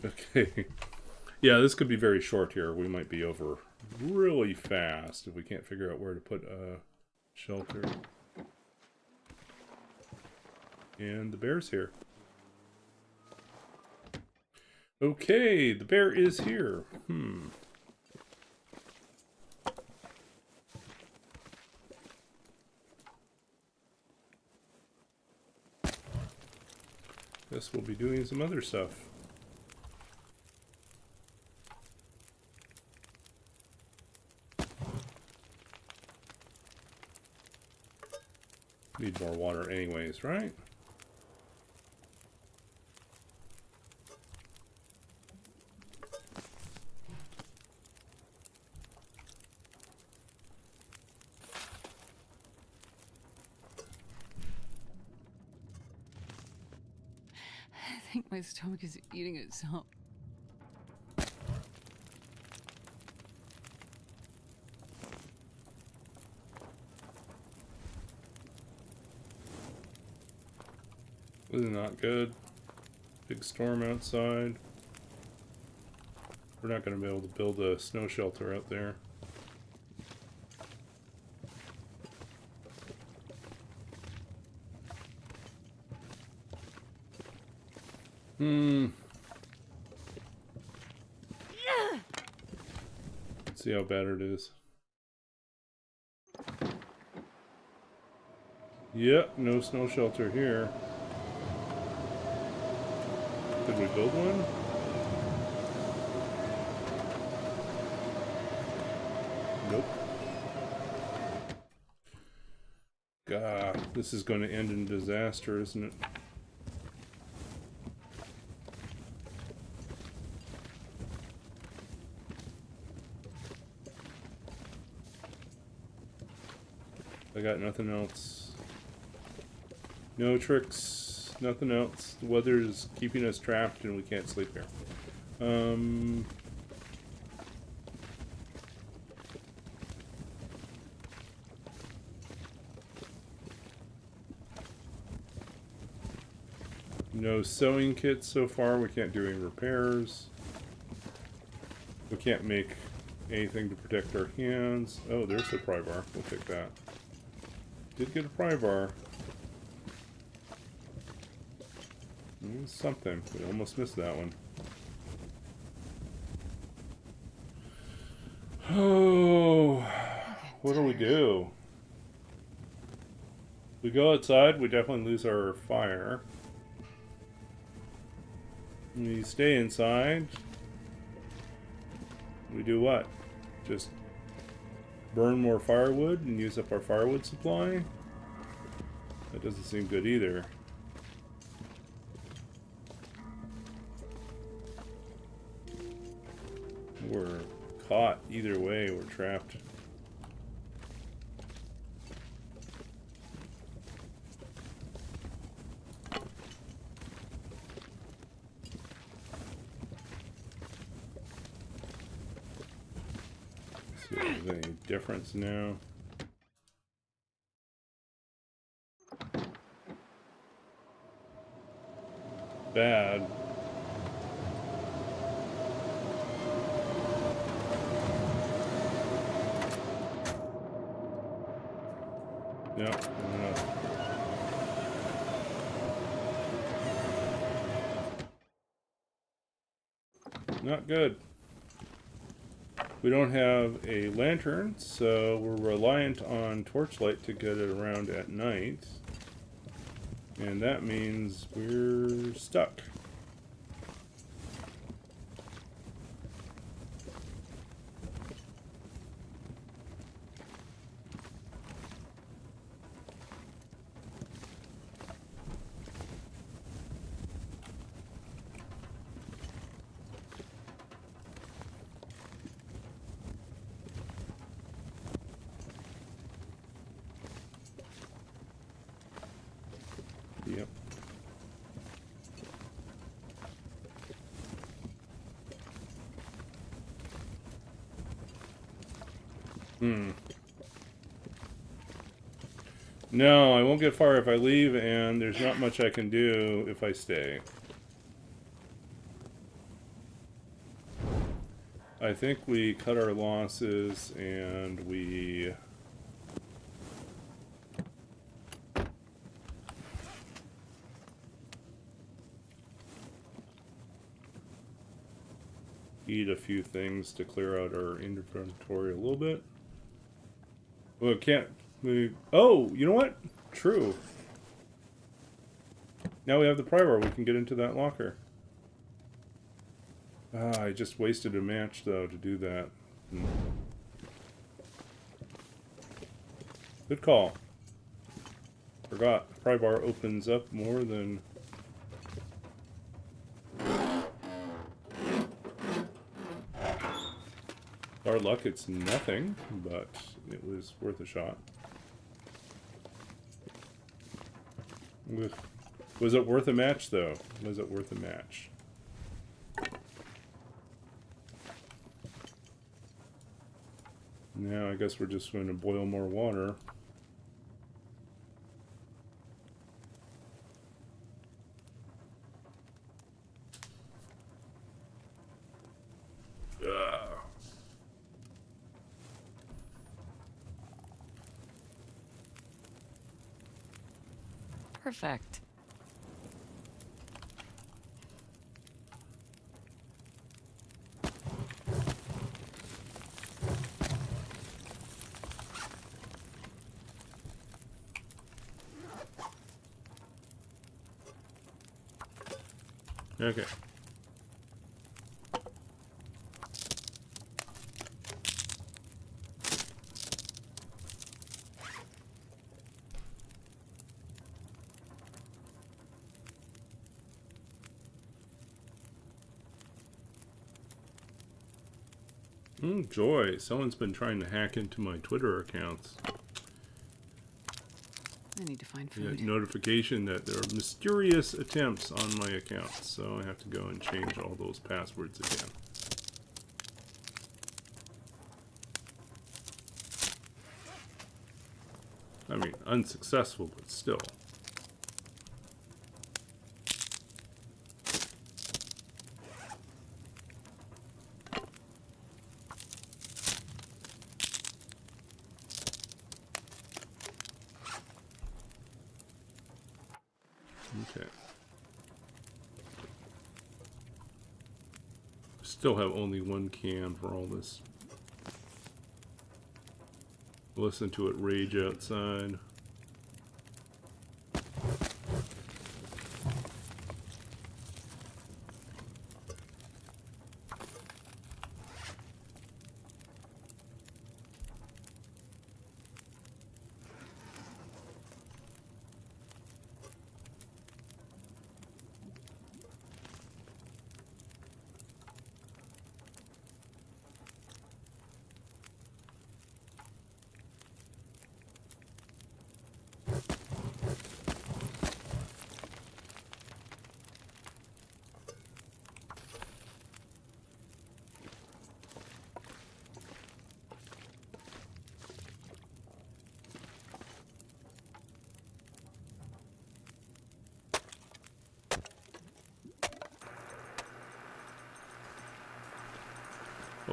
Okay. Yeah, this could be very short here. We might be over really fast if we can't figure out where to put a shelter. And the bear's here. Okay, the bear is here. Guess we'll be doing some other stuff. Need more water anyways, right? I think my stomach is eating itself. This is not good. Big storm outside. We're not going to be able to build a snow shelter out there. Let's see how bad it is. Yep, no snow shelter here. Could we build one? Nope. God, this is going to end in disaster, isn't it? I got nothing else. No tricks, nothing else. The weather is keeping us trapped and we can't sleep here. No sewing kits so far. We can't do any repairs. We can't make anything to protect our hands. Oh, there's the pry bar. We'll take that. Did get a pry bar. Something. We almost missed that one. Oh, what do we do? We go outside, we definitely lose our fire. We stay inside. We do what? Just burn more firewood and use up our firewood supply? That doesn't seem good either. We're caught either way, we're trapped. See if there's any difference now. Bad. No, no. Not good. We don't have a lantern, so we're reliant on torchlight to get it around at night. And that means we're stuck. Yep. No, I won't get far if I leave, and there's not much I can do if I stay. I think we cut our losses and we... eat a few things to clear out our inventory a little bit. Well, it can't move. Oh, you know what? True. Now we have the pry bar. We can get into that locker. Ah, I just wasted a match, though, to do that. Good call. Forgot. The pry bar opens up more than... Our luck, it's nothing, but it was worth a shot. Was it worth a match, though? Was it worth a match? Now I guess we're just going to boil more water. Perfect. Okay. Joy. Someone's been trying to hack into my Twitter accounts. I need to find I got food. notification that there are mysterious attempts on my accounts, so I have to go and change all those passwords again. I mean, unsuccessful, but still. Okay. Still have only one can for all this. Listen to it rage outside.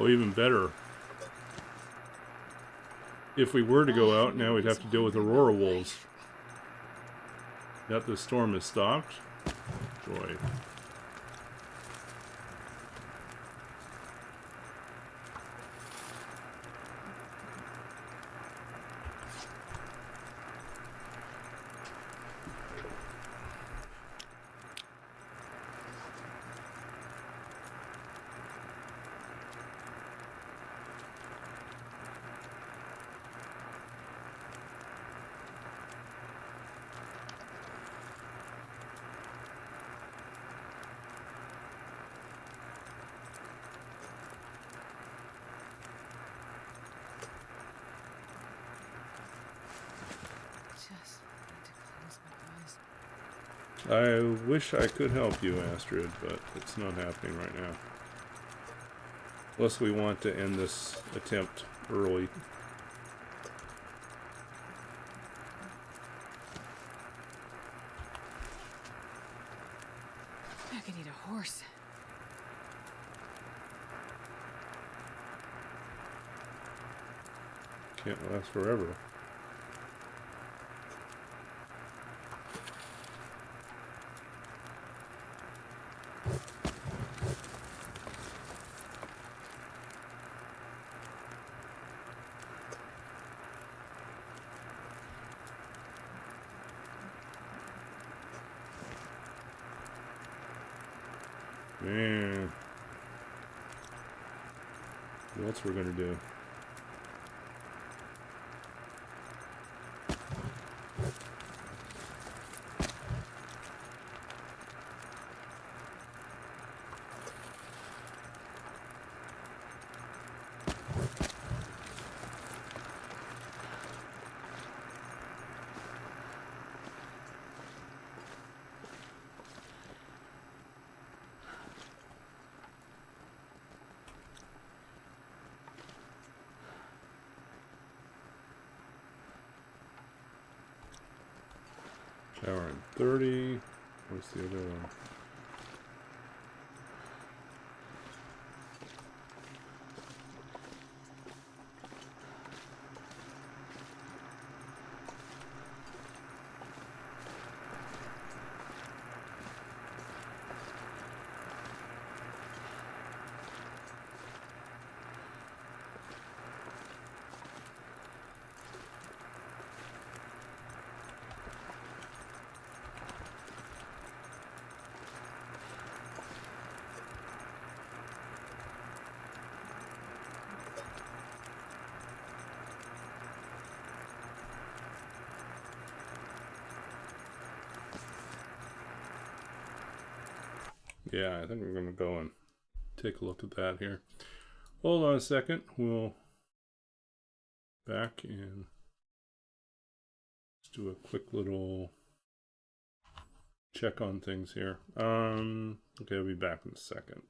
Oh, even better. If we were to go out, now we'd have to deal with Aurora wolves. Now the storm has stopped. Joy. Just need to close my eyes. I wish I could help you, Astrid, but it's not happening right now. Unless we want to end this attempt early. I could eat a horse. Can't last forever. Man. What else we're gonna do? Hour and 30. What's the other one? Yeah, I think we're going to go and take a look at that here. Hold on a second. We'll back and let's do a quick little check on things here. Okay, I'll be back in a second.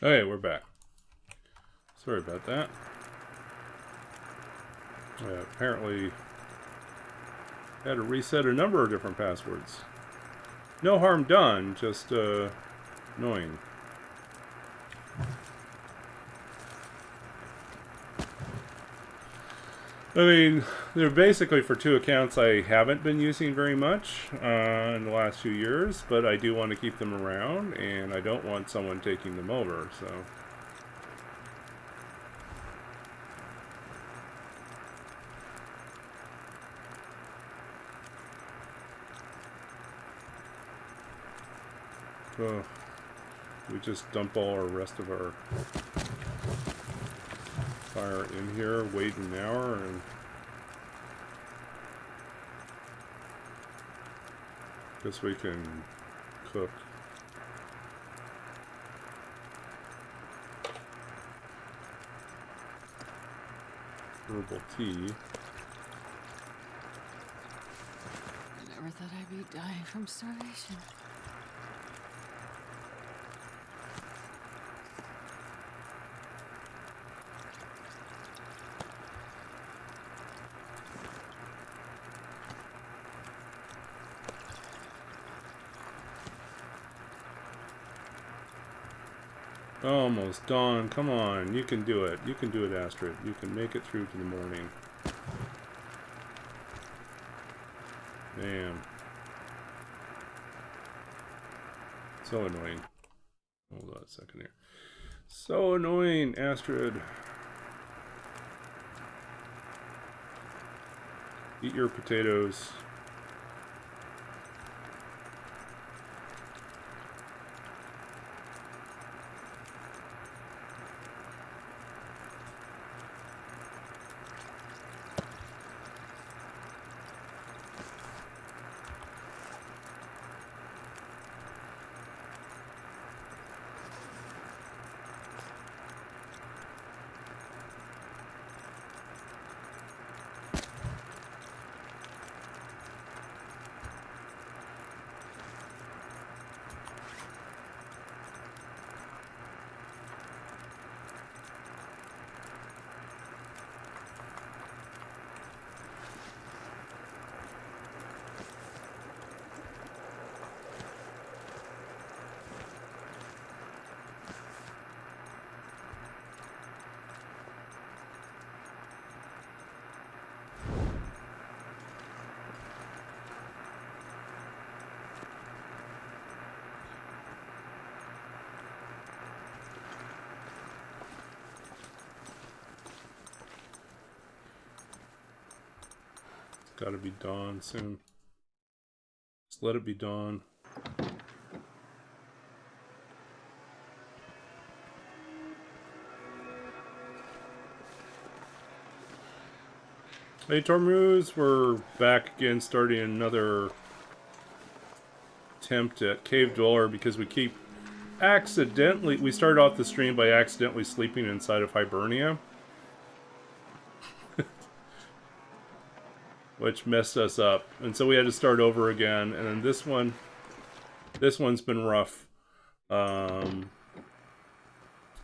Okay, we're back. Sorry about that. Apparently had to reset a number of different passwords. No harm done, just annoying. I mean, they're basically for two accounts I haven't been using very much in the last few years, but I do want to keep them around, and I don't want someone taking them over, so... Oh, we just dump all our rest of our fire in here, wait an hour, and guess we can cook. Herbal tea. I never thought I'd be dying from starvation. Almost dawn. Come on. You can do it. You can do it, Astrid. You can make it through to the morning. Damn. So annoying. Hold on a second here. So annoying, Astrid. Eat your potatoes. Gotta be dawn soon. Just let it be dawn. Hey Tormuz, we're back again starting another attempt at Cave Dweller because we keep we started off the stream by accidentally sleeping inside of Hibernia. Which messed us up, and so we had to start over again. And then this one's been rough.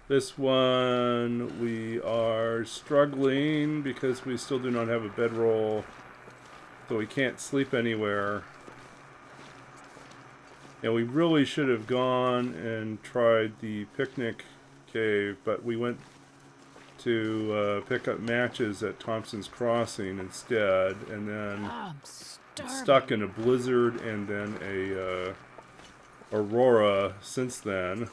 This one we are struggling because we still do not have a bedroll, so we can't sleep anywhere. And we really should have gone and tried the picnic cave, but we went to pick up matches at Thompson's Crossing instead, and then stuck in a blizzard and then a aurora since then,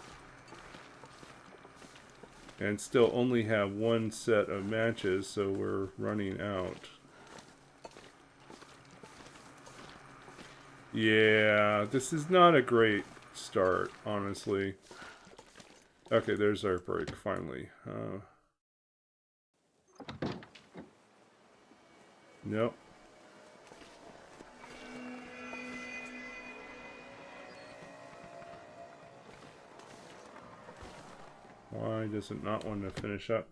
and still only have one set of matches, so we're running out. Yeah, this is not a great start, honestly. Okay, there's our break finally. Nope. Why does it not want to finish up?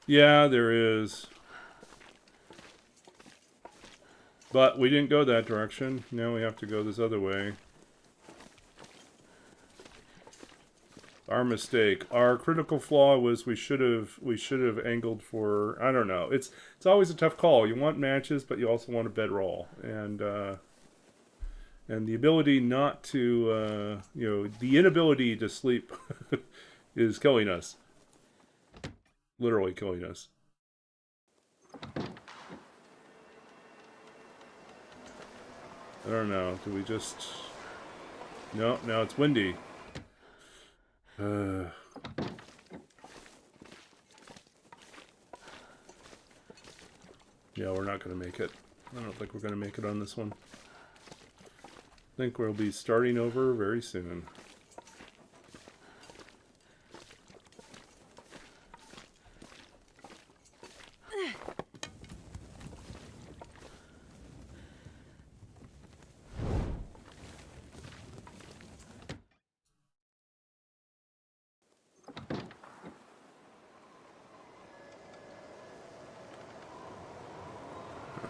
Yeah, there is. But we didn't go that direction. Now we have to go this other way. Our mistake. Our critical flaw was we should have angled for, I don't know. It's always a tough call. You want matches, but you also want a bedroll. And the ability not to the inability to sleep is killing us. Literally killing us. I don't know. Do we just... No, now it's windy. Yeah, we're not going to make it. I don't think we're going to make it on this one. I think we'll be starting over very soon.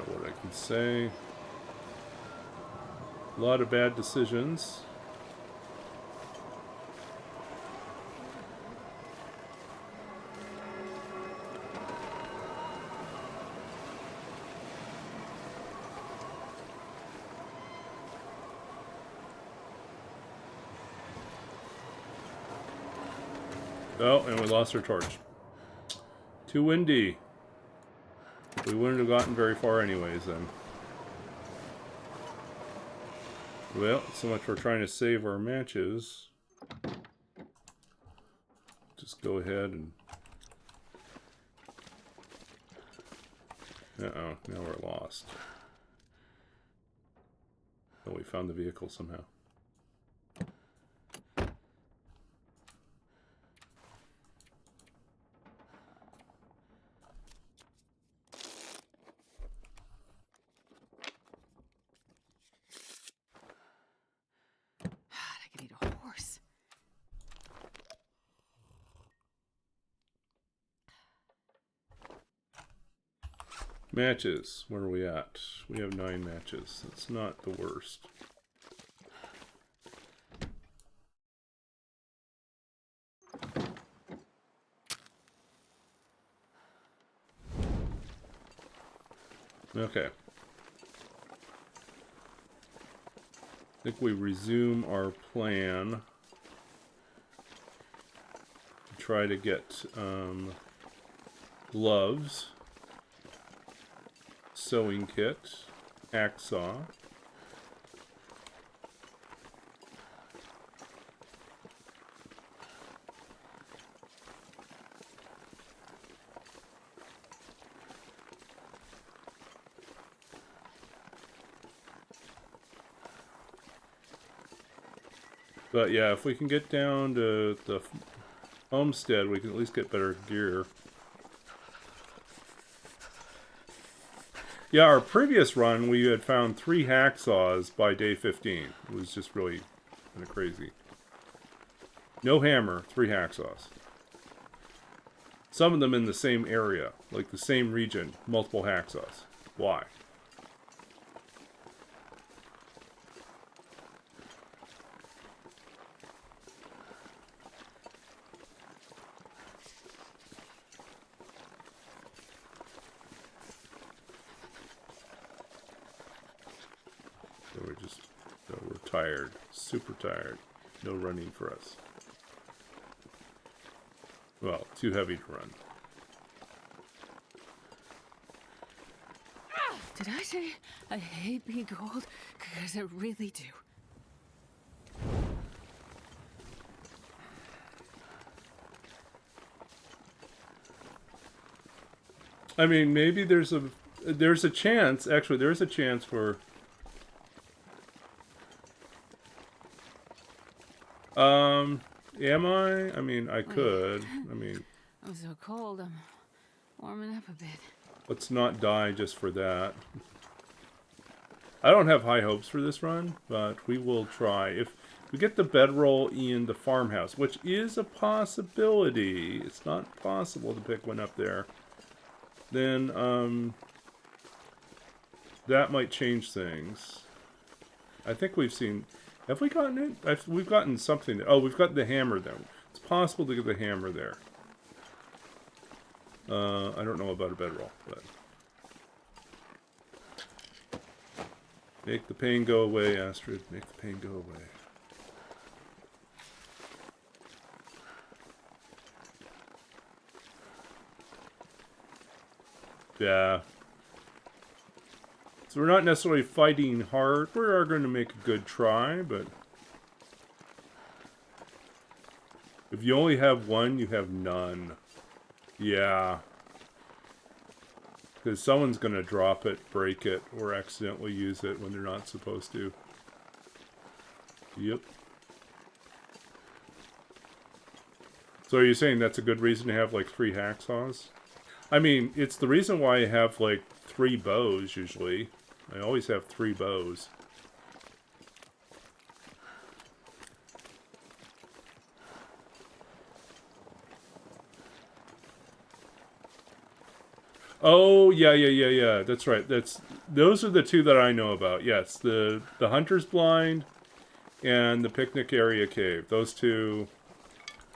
What I can say. A lot of bad decisions. Oh, and we lost our torch. Too windy. We wouldn't have gotten very far anyways then. Well, so much for trying to save our matches. Just go ahead and... Uh-oh, now we're lost. Oh, we found the vehicle somehow. Matches. Where are we at? We have 9 matches. That's not the worst. Okay. I think we resume our plan to try to get gloves. Sewing kit, hacksaw, but yeah, if we can get down to the homestead, we can at least get better gear. Yeah, our previous run, we had found 3 hacksaws by day 15. It was just really kind of crazy. No hammer, 3 hacksaws. Some of them in the same area, like the same region, multiple hacksaws. Why? We're tired. Super tired. No running for us. Well, too heavy to run. Did I say I hate being cold? Because I really do. I mean, maybe there's a chance. Actually, there's a chance for... am I? I mean, I could. I mean... I'm so cold, I'm warming up a bit. Let's not die just for that. I don't have high hopes for this run, but we will try. If we get the bedroll in the farmhouse, which is a possibility. It's not possible to pick one up there. then that might change things. I think we've seen... Have we gotten it? We've gotten something. Oh, we've got the hammer there. It's possible to get the hammer there. I don't know about a bedroll, but... Make the pain go away, Astrid. Make the pain go away. Yeah. So we're not necessarily fighting hard. We are going to make a good try, but... If you only have one, you have none. Yeah. Because someone's going to drop it, break it, or accidentally use it when they're not supposed to. Yep. So are you saying that's a good reason to have like 3 hacksaws? I mean, it's the reason why I have like 3 bows usually. I always have 3 bows. Oh, yeah. That's right. Those are the 2 that I know about. Yes, the hunter's blind and the picnic area cave. Those 2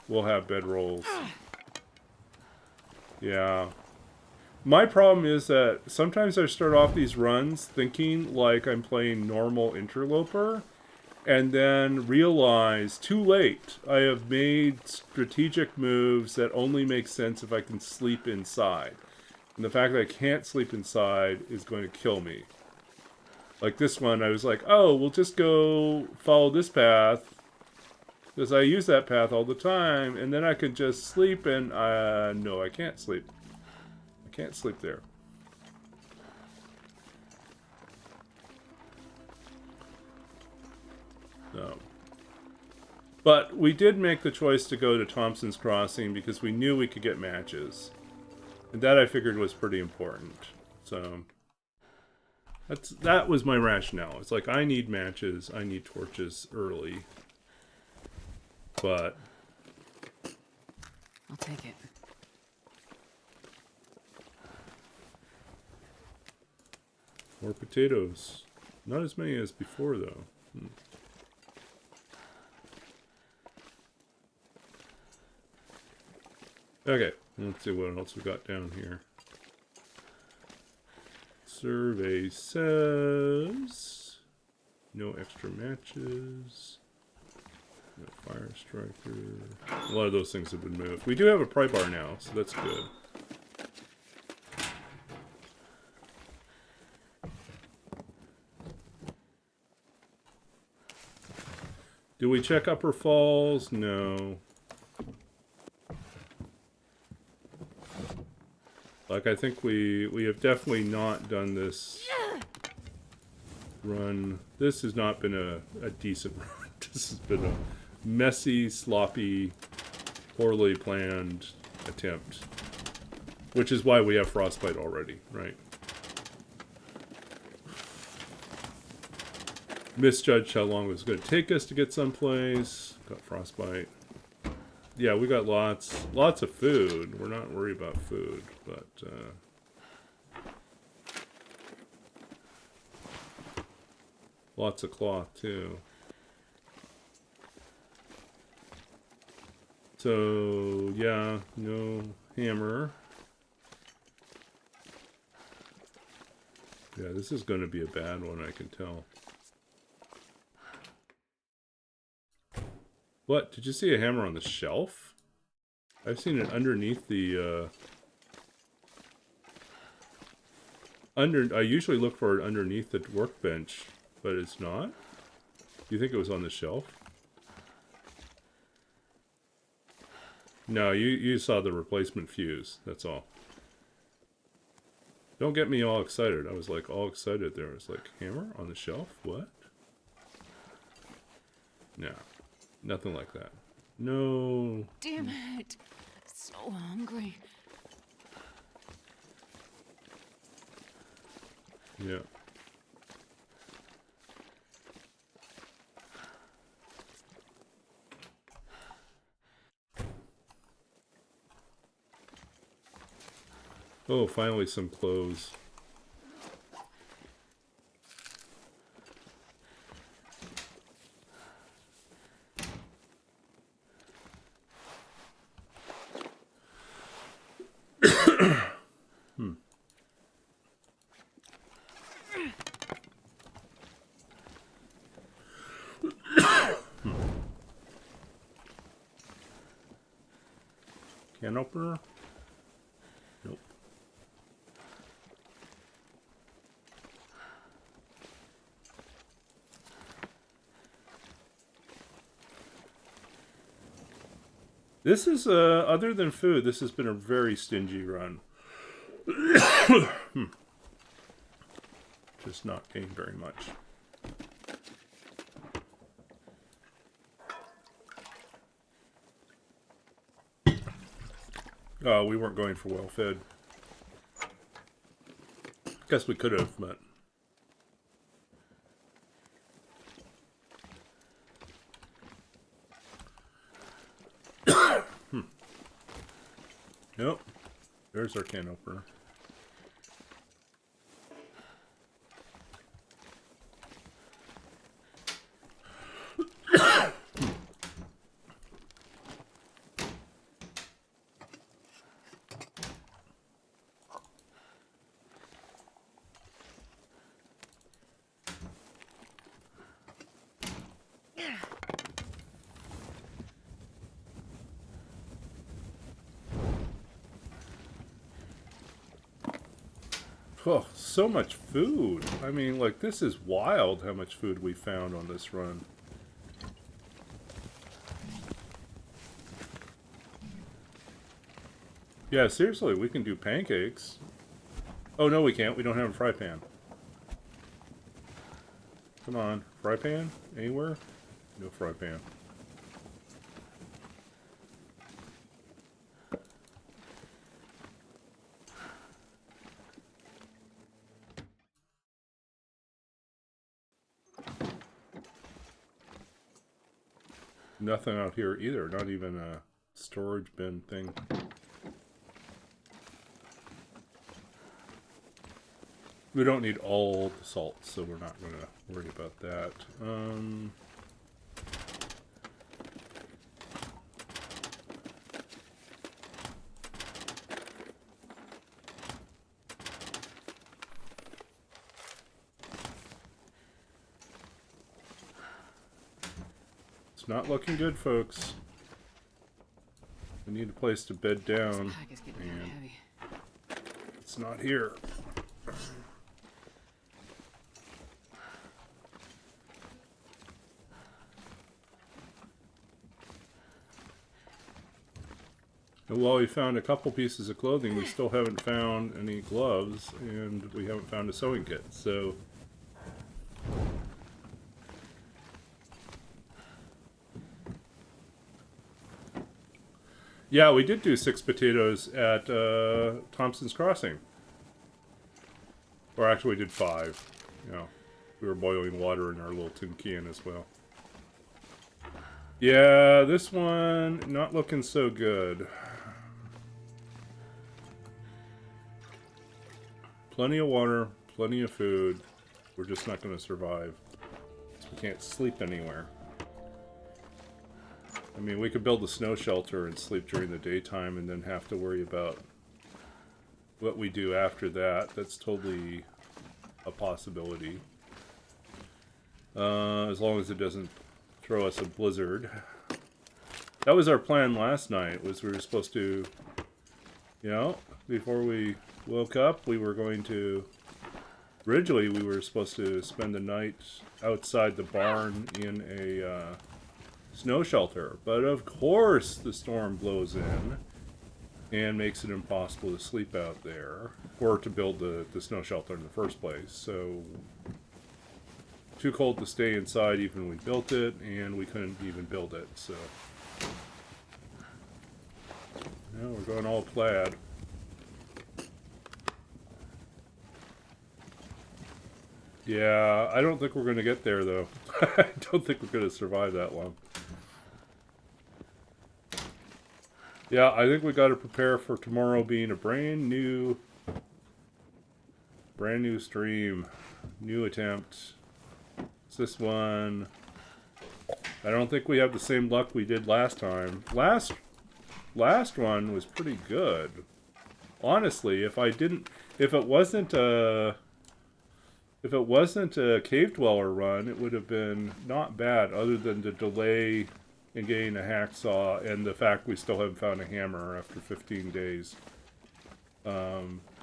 will have bedrolls. Yeah. My problem is that sometimes I start off these runs thinking like I'm playing normal Outerloper, and then realize too late I have made strategic moves that only make sense if I can sleep inside. And the fact that I can't sleep inside is going to kill me. Like this one, I was like, oh, we'll just go follow this path, because I use that path all the time, and then I can just sleep, and no, I can't sleep. I can't sleep there. No. But we did make the choice to go to Thompson's Crossing because we knew we could get matches. And that I figured was pretty important. So that was my rationale. It's like I need matches, I need torches early. But I'll take it. more potatoes. Not as many as before though. Okay, let's see what else we got down here. Survey says no extra matches. No fire striker. A lot of those things have been moved. We do have a pry bar now, so that's good. Do we check Upper Falls? No. Like, I think we have definitely not done this run. This has not been a decent run. This has been a messy, sloppy, poorly planned attempt. Which is why we have frostbite already, right? Misjudged how long it was going to take us to get someplace. Got frostbite. Yeah, we got lots of food. We're not worried about food, but lots of cloth too. So yeah, no hammer. Yeah, this is going to be a bad one, I can tell. What? Did you see a hammer on the shelf? I've seen it underneath the, I usually look for it underneath the workbench, but it's not? You think it was on the shelf? No, you saw the replacement fuse, that's all. Don't get me all excited. I was like all excited there. I was like, hammer on the shelf? What? No. Nothing like that. No. Damn it. So hungry. Yeah. Oh, finally some clothes. Can opener? Nope. This is, other than food, this has been a very stingy run. Just not getting very much. We weren't going for well fed. Guess we could have, but nope. There's our can opener. Oh, so much food. I mean, like, this is wild how much food we found on this run. Yeah, seriously, we can do pancakes. Oh, no, we can't. We don't have a fry pan. Come on. Fry pan? Anywhere? No fry pan. Nothing out here either. Not even a storage bin thing. We don't need all the salt, so we're not going to worry about that. It's not looking good, folks. We need a place to bed down. This pack is getting really heavy. It's not here. And while we found a couple pieces of clothing, we still haven't found any gloves, and we haven't found a sewing kit, so... Yeah, we did do 6 potatoes at Thompson's Crossing. Or actually we did 5. You know, we were boiling water in our little tin can as well. Yeah, this one, not looking so good. Plenty of water, plenty of food. We're just not going to survive. We can't sleep anywhere. I mean, we could build a snow shelter and sleep during the daytime and then have to worry about what we do after that. That's totally a possibility. As long as it doesn't throw us a blizzard. That was our plan last night, was we were supposed to, you know, before we woke up, we were going to, originally we were supposed to spend the night outside the barn in a snow shelter. But of course the storm blows in and makes it impossible to sleep out there, or to build the snow shelter in the first place. So, too cold to stay inside even when we built it, and we couldn't even build it, so. Now we're going all plaid. Yeah, I don't think we're going to get there, though. I don't think we're going to survive that long. Yeah, I think we got to prepare for tomorrow being a brand new Brand new stream. New attempt. It's this one. I don't think we have the same luck we did last time. Last one was pretty good. Honestly, if it wasn't a cave dweller run, it would have been not bad, other than the delay in getting a hacksaw and the fact we still haven't found a hammer after 15 days.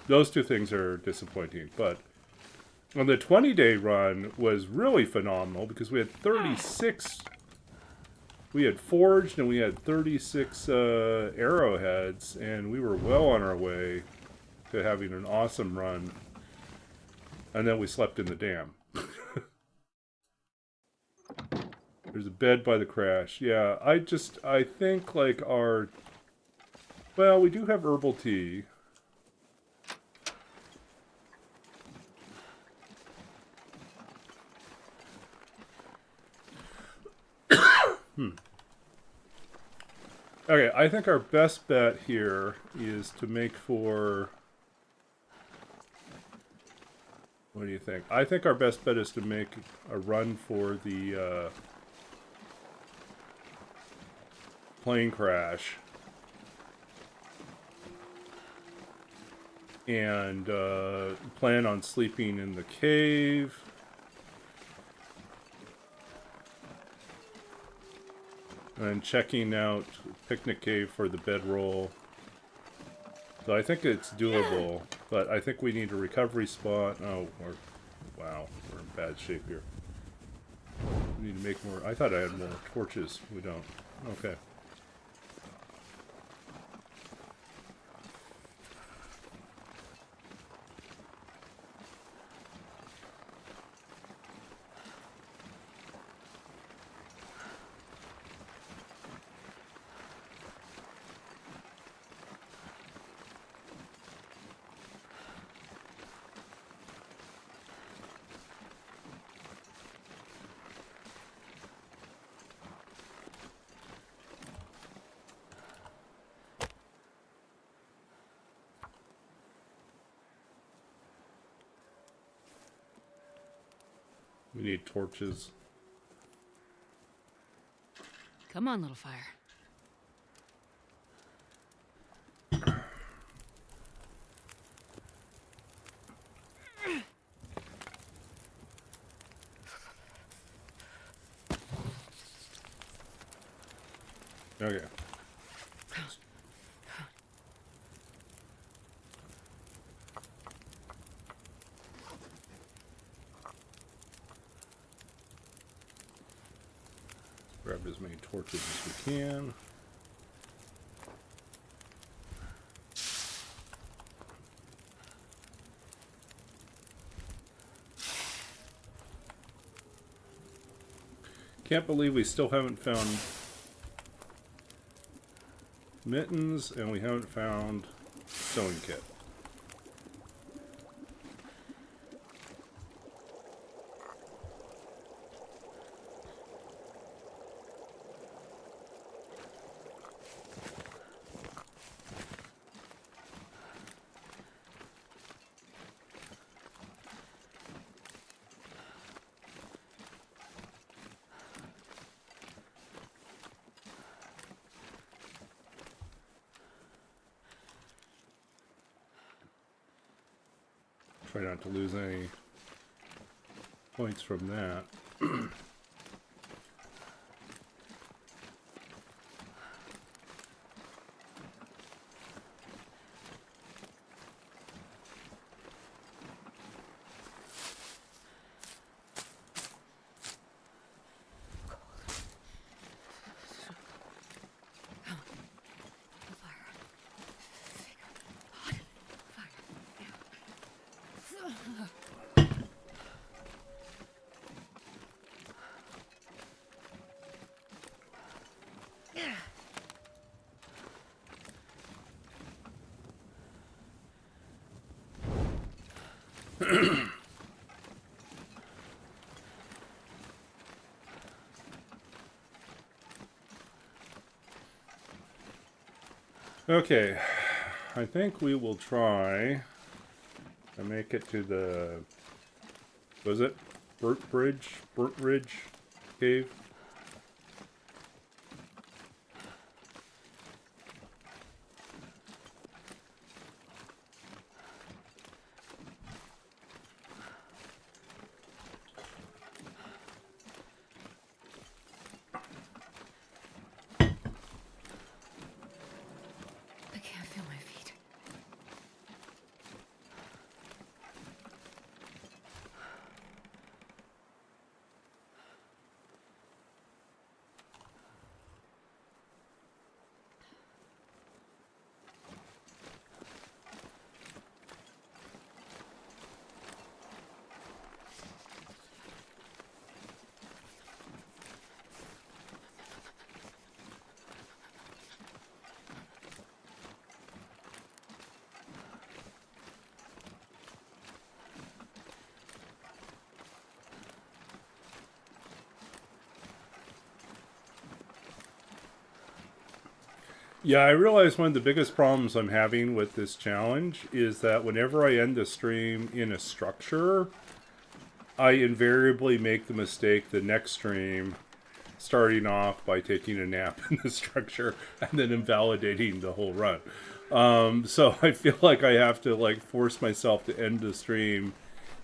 Those two things are disappointing, but on the 20-day run was really phenomenal because we had 36. We had forged and we had 36 arrowheads, and we were well on our way to having an awesome run. And then we slept in the dam. There's a bed by the crash. Yeah, I think like well, we do have herbal tea. Okay, I think our best bet here is to make for... What do you think? I think our best bet is to make a run for the plane crash. And plan on sleeping in the cave. And checking out Picnic Cave for the bedroll. So I think it's doable, but I think we need a recovery spot. Oh, wow, we're in bad shape here. We need to make more. I thought I had more torches. We don't. Okay. We need torches. Come on, little fire. Okay. Grab as many torches as we can. Can't believe we still haven't found mittens, and we haven't found sewing kit. Try not to lose any points from that. Okay, I think we will try I make it to the... Was it? Burnt Ridge Cave? I can't feel my feet. Yeah, I realize one of the biggest problems I'm having with this challenge is that whenever I end the stream in a structure, I invariably make the mistake the next stream starting off by taking a nap in the structure and then invalidating the whole run. So I feel like I have to like force myself to end the stream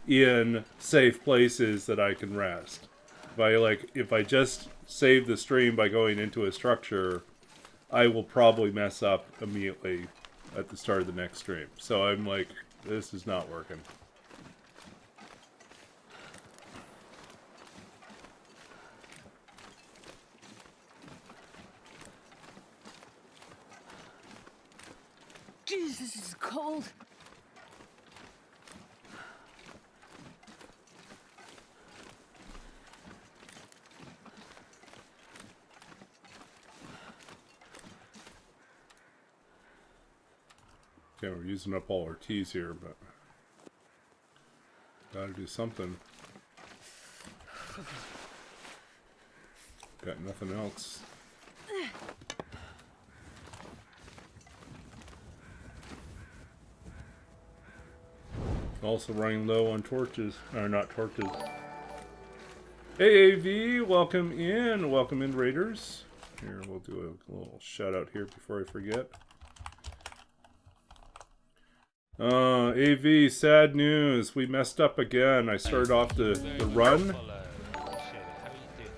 in safe places that I can rest. If I just save the stream by going into a structure, I will probably mess up immediately at the start of the next stream. So I'm like, this is not working. Jesus, this is cold. Okay, we're using up all our teas here, but gotta do something. Got nothing else. Also running low on torches. Or not torches. AAV, welcome in. Welcome in, Raiders. Here, we'll do a little shout out here before I forget. AV, sad news. We messed up again. I started off the run.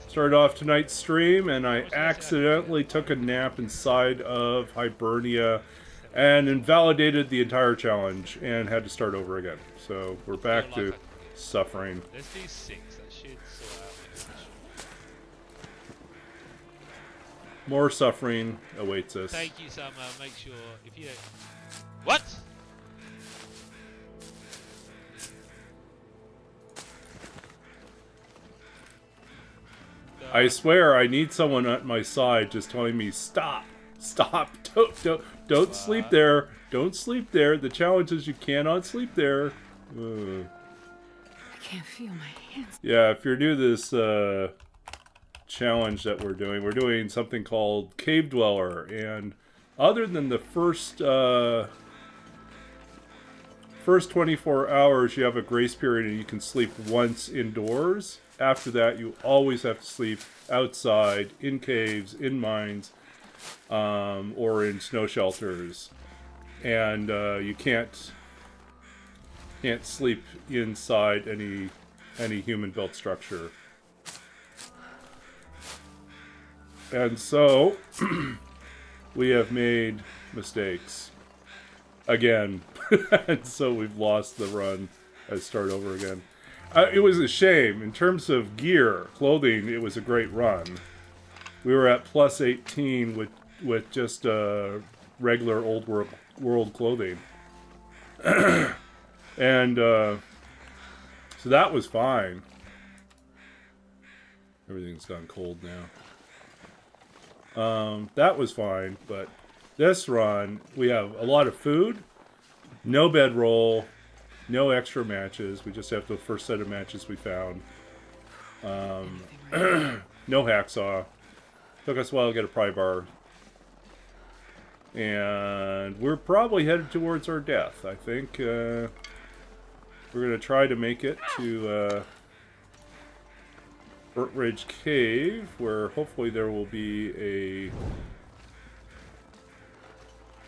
Started off tonight's stream, and I accidentally took a nap inside of Hibernia and invalidated the entire challenge and had to start over again. So we're back to suffering. Let's do 6. That should sort out the issue. More suffering awaits us. Thank you, Summer. Make sure if you don't... What? I swear I need someone at my side just telling me, stop, don't sleep there, don't sleep there. The challenge is you cannot sleep there. I can't feel my hands. Yeah, if you're new to this challenge that we're doing something called Cave Dweller, and other than the first 24 hours, you have a grace period and you can sleep once indoors. After that, you always have to sleep outside, in caves, in mines, or in snow shelters. And you can't sleep inside any human-built structure. And so, we have made mistakes. Again. And so we've lost the run. Let's start over again. It was a shame. In terms of gear, clothing, it was a great run. We were at plus 18 with just regular old world clothing. And so that was fine. Everything's gone cold now. That was fine, but this run, we have a lot of food, no bedroll, no extra matches. We just have the first set of matches we found. No hacksaw. Took us a while to get a pry bar. And we're probably headed towards our death, I think. We're going to try to make it to Burt Ridge Cave, where hopefully there will be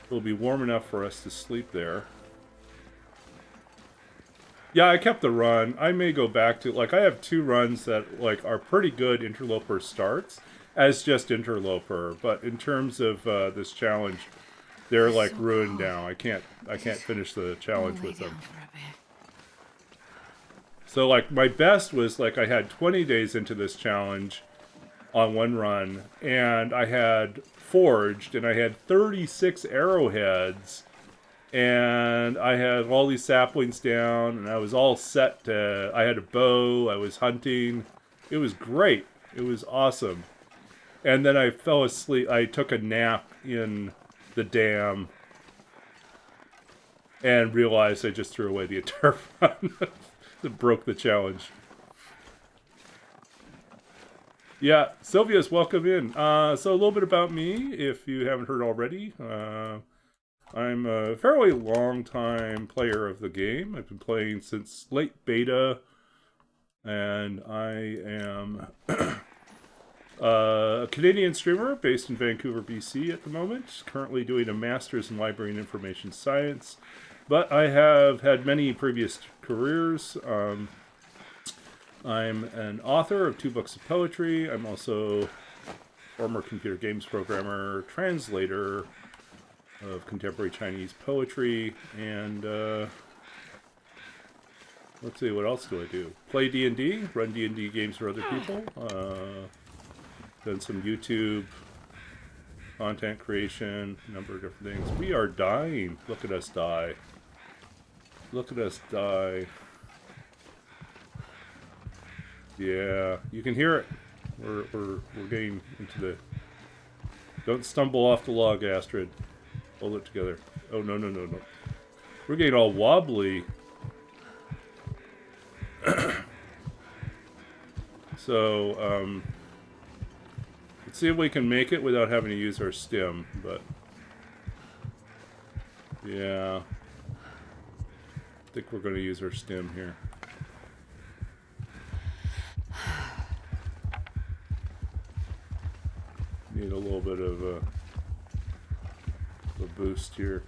it'll be warm enough for us to sleep there. Yeah, I kept the run. I may go back to, like, I have 2 runs that, like, are pretty good Interloper starts as just Interloper, but in terms of this challenge, they're like ruined now. I can't finish the challenge with them. So, like, my best was, like, I had 20 days into this challenge on one run, and I had forged, and I had 36 arrowheads, and I had all these saplings down, and I was all set to, I had a bow, I was hunting. It was great. It was awesome. And then I fell asleep. I took a nap in the dam and realized I just threw away the entire run. That broke the challenge. Yeah, Sylvia's welcome in. So a little bit about me, if you haven't heard already. I'm a fairly long time player of the game. I've been playing since late beta, and I am a Canadian streamer based in Vancouver, BC at the moment. Currently doing a master's in library and information science. But I have had many previous careers. I'm an author of 2 books of poetry. I'm also former computer games programmer, translator of contemporary Chinese poetry, and let's see, what else do I do? Play D&D, run D&D games for other people. Done some YouTube content creation, a number of different things. We are dying. Look at us die. Look at us die. Yeah, you can hear it. We're getting into the... Don't stumble off the log, Astrid. Hold it together. Oh, no. We're getting all wobbly. So, let's see if we can make it without having to use our stim, but... Yeah... I think we're going to use our stim here. Need a little bit of a boost here.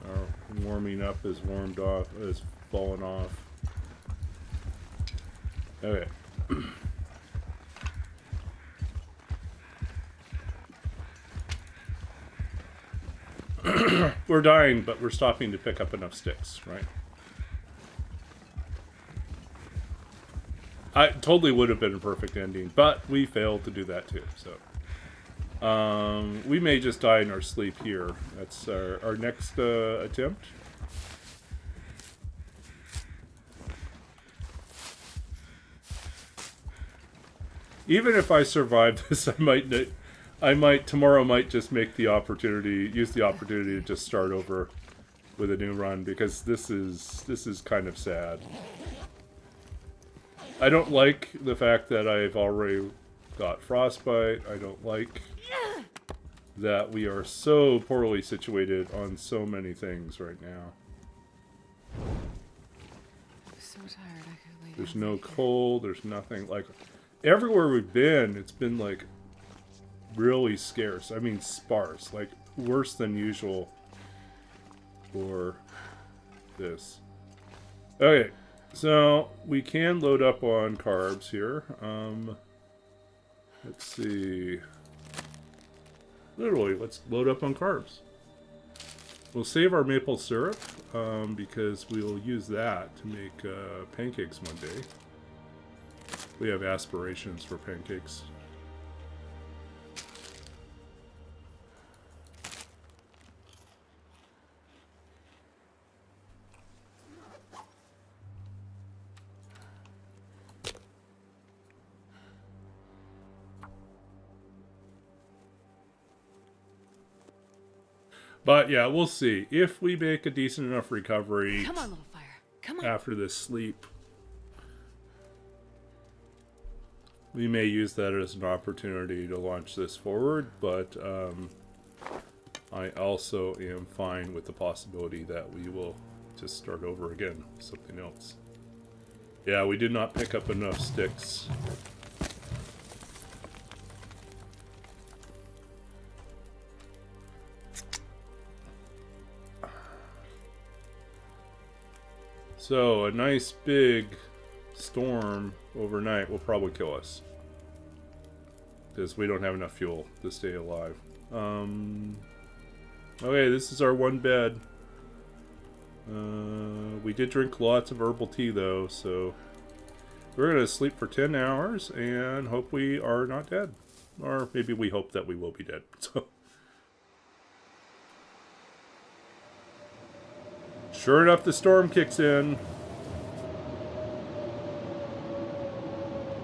Our warming up is warmed off, is fallen off. Okay. We're dying, but we're stopping to pick up enough sticks, right? I totally would have been a perfect ending, but we failed to do that too, so. We may just die in our sleep here. That's our next attempt. Even if I survive this, tomorrow might just use the opportunity to just start over with a new run, because this is kind of sad. I don't like the fact that I've already got frostbite. I don't like that we are so poorly situated on so many things right now. I'm so tired I could lay There's down no right here. cold, there's nothing. Like, everywhere we've been, it's been like really scarce. I mean sparse, like worse than usual for this. Okay, so we can load up on carbs here. Let's see. Literally, let's load up on carbs. We'll save our maple syrup because we'll use that to make pancakes one day. We have aspirations for pancakes. But yeah, we'll see. If we make a decent enough recovery Come on, little fire. Come on. after this sleep, we may use that as an opportunity to launch this forward, but I also am fine with the possibility that we will just start over again. Something else. Yeah, we did not pick up enough sticks. So, a nice big storm overnight will probably kill us. Because we don't have enough fuel to stay alive. Okay, this is our one bed. We did drink lots of herbal tea though, so we're going to sleep for 10 hours and hope we are not dead. Or maybe we hope that we will be dead. So, sure enough, the storm kicks in.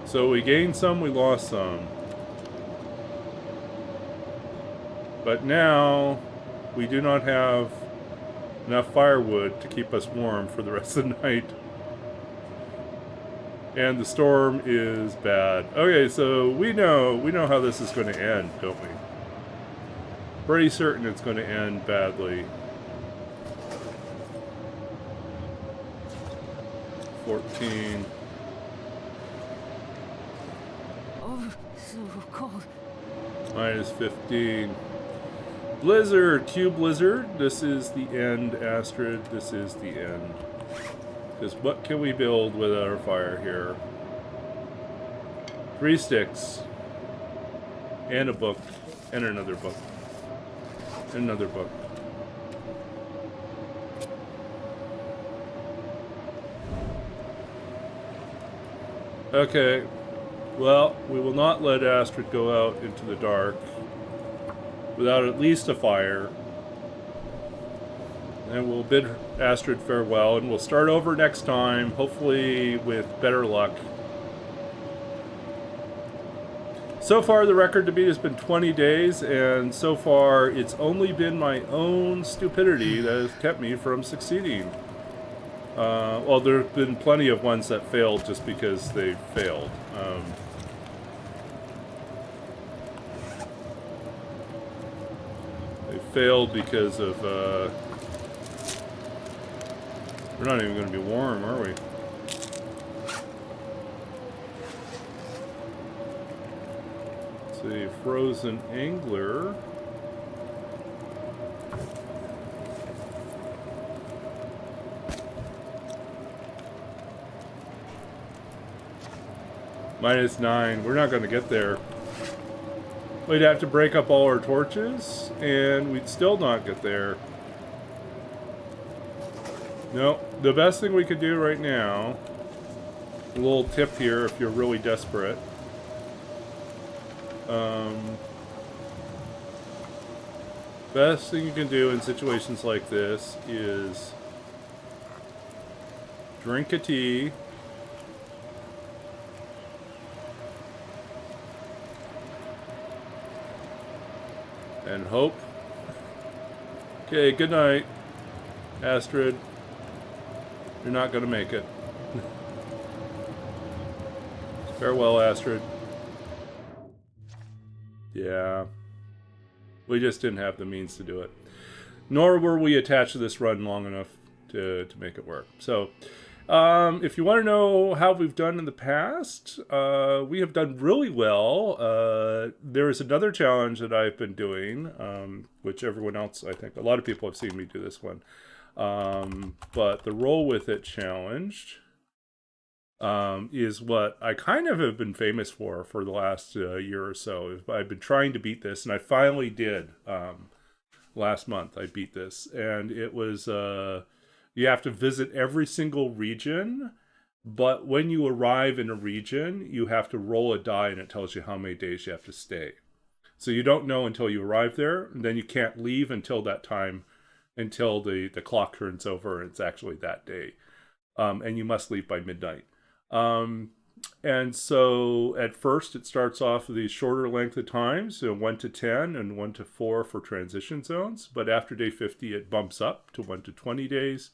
So we gained some, we lost some. But now we do not have enough firewood to keep us warm for the rest of the night. And the storm is bad. Okay, so we know how this is going to end, don't we? Pretty certain it's going to end badly. 14. Oh, so cold. Minus 15. Blizzard, Q blizzard. This is the end, Astrid. This is the end. Because what can we build with our fire here? 3 sticks. And a book. And another book. And another book. Okay. Well, we will not let Astrid go out into the dark without at least a fire. And we'll bid Astrid farewell, and we'll start over next time, hopefully with better luck. So far, the record to beat has been 20 days, and so far, it's only been my own stupidity that has kept me from succeeding. Well, there have been plenty of ones that failed just because they failed. They failed because of, we're not even going to be warm, are we? Let's see, frozen angler. -9. We're not going to get there. We'd have to break up all our torches, and we'd still not get there. No, the best thing we could do right now, a little tip here if you're really desperate. Best thing you can do in situations like this is drink a tea. And hope. Okay, good night, Astrid. You're not going to make it. Farewell, Astrid. Yeah. We just didn't have the means to do it. Nor were we attached to this run long enough to make it work. So, if you want to know how we've done in the past, we have done really well. There is another challenge that I've been doing, which everyone else, I think, a lot of people have seen me do this one. But the Roll With It challenge is what I kind of have been famous for the last year or so. I've been trying to beat this, and I finally did. Last month I beat this, and it was... you have to visit every single region, but when you arrive in a region, you have to roll a die and it tells you how many days you have to stay. So you don't know until you arrive there, and then you can't leave until that time, until the clock turns over and it's actually that day. And you must leave by midnight. And so at first it starts off with these shorter length of times, so 1 to 10 and 1 to 4 for transition zones. But after day 50, it bumps up to 1 to 20 days.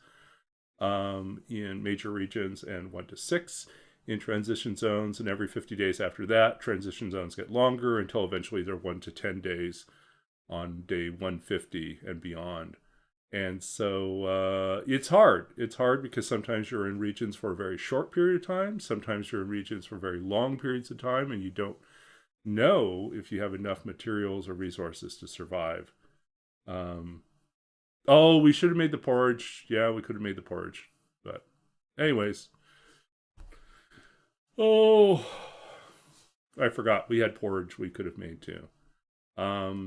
In major regions, and 1 to 6 in transition zones, and every 50 days after that, transition zones get longer until eventually they're 1 to 10 days on day 150 and beyond. And so it's hard. It's hard because sometimes you're in regions for a very short period of time. Sometimes you're in regions for very long periods of time, and you don't know if you have enough materials or resources to survive. Oh, we should have made the porridge. Yeah, we could have made the porridge. But anyways. Oh, I forgot. We had porridge we could have made too. Yeah.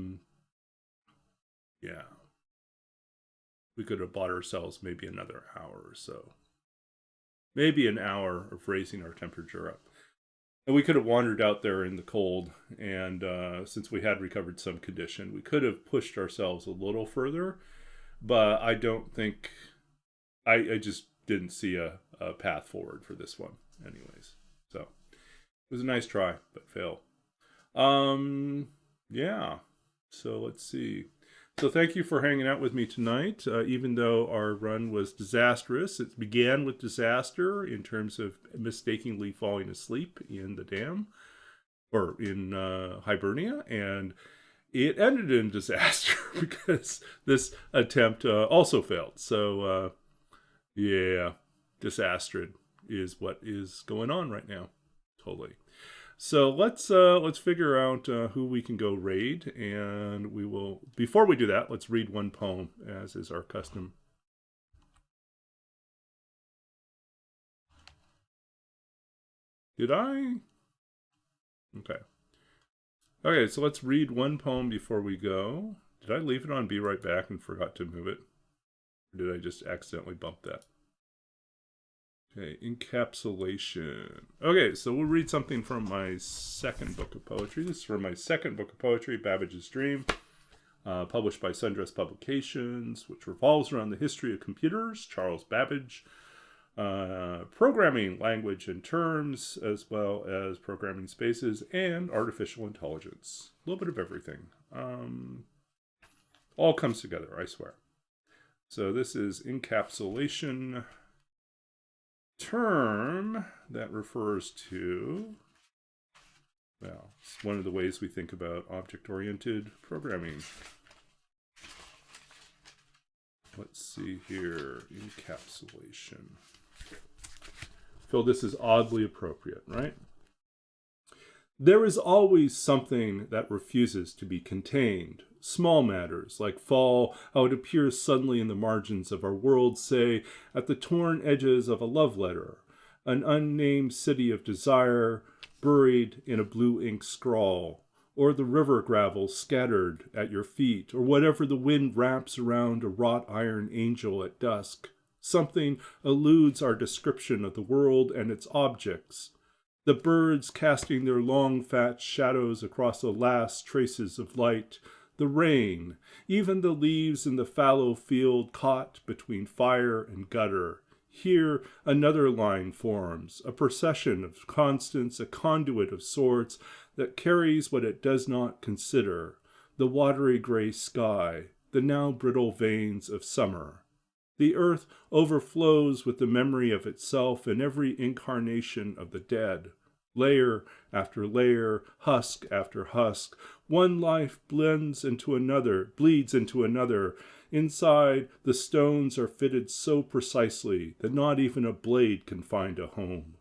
We could have bought ourselves maybe another hour or so. Maybe an hour of raising our temperature up. And we could have wandered out there in the cold, and since we had recovered some condition, we could have pushed ourselves a little further, but I don't think, I just didn't see a path forward for this one anyways. So it was a nice try, but fail. Yeah, so let's see. So thank you for hanging out with me tonight. Even though our run was disastrous, it began with disaster in terms of mistakenly falling asleep in the dam, or in Hibernia, and it ended in disaster because this attempt also failed. So yeah, disastered is what is going on right now. Totally. So let's figure out who we can go raid, and we will. Before we do that, let's read one poem, as is our custom. Did I? Okay. Okay, so let's read one poem before we go. Did I leave it on Be Right Back and forgot to move it? Or did I just accidentally bump that? Okay, encapsulation. Okay, so we'll read something from my second book of poetry. This is from my second book of poetry, Babbage's Dream, published by Sundress Publications, which revolves around the history of computers, Charles Babbage, programming language and terms, as well as programming spaces and artificial intelligence. A little bit of everything. All comes together, I swear. So this is encapsulation. Term that refers to, well, it's one of the ways we think about object-oriented programming. Let's see here, encapsulation. I feel this is oddly appropriate, right? There is always something that refuses to be contained. Small matters, like fall, how it appears suddenly in the margins of our world, say, at the torn edges of a love letter, an unnamed city of desire buried in a blue ink scrawl, or the river gravel scattered at your feet, or whatever the wind wraps around a wrought iron angel at dusk. Something eludes our description of the world and its objects. The birds casting their long fat shadows across the last traces of light, the rain, even the leaves in the fallow field caught between fire and gutter. Here another line forms, a procession of constants, a conduit of sorts that carries what it does not consider, the watery gray sky, the now brittle veins of summer. The earth overflows with the memory of itself in every incarnation of the dead. Layer after layer, husk after husk, one life bleeds into another. Inside, the stones are fitted so precisely that not even a blade can find a home.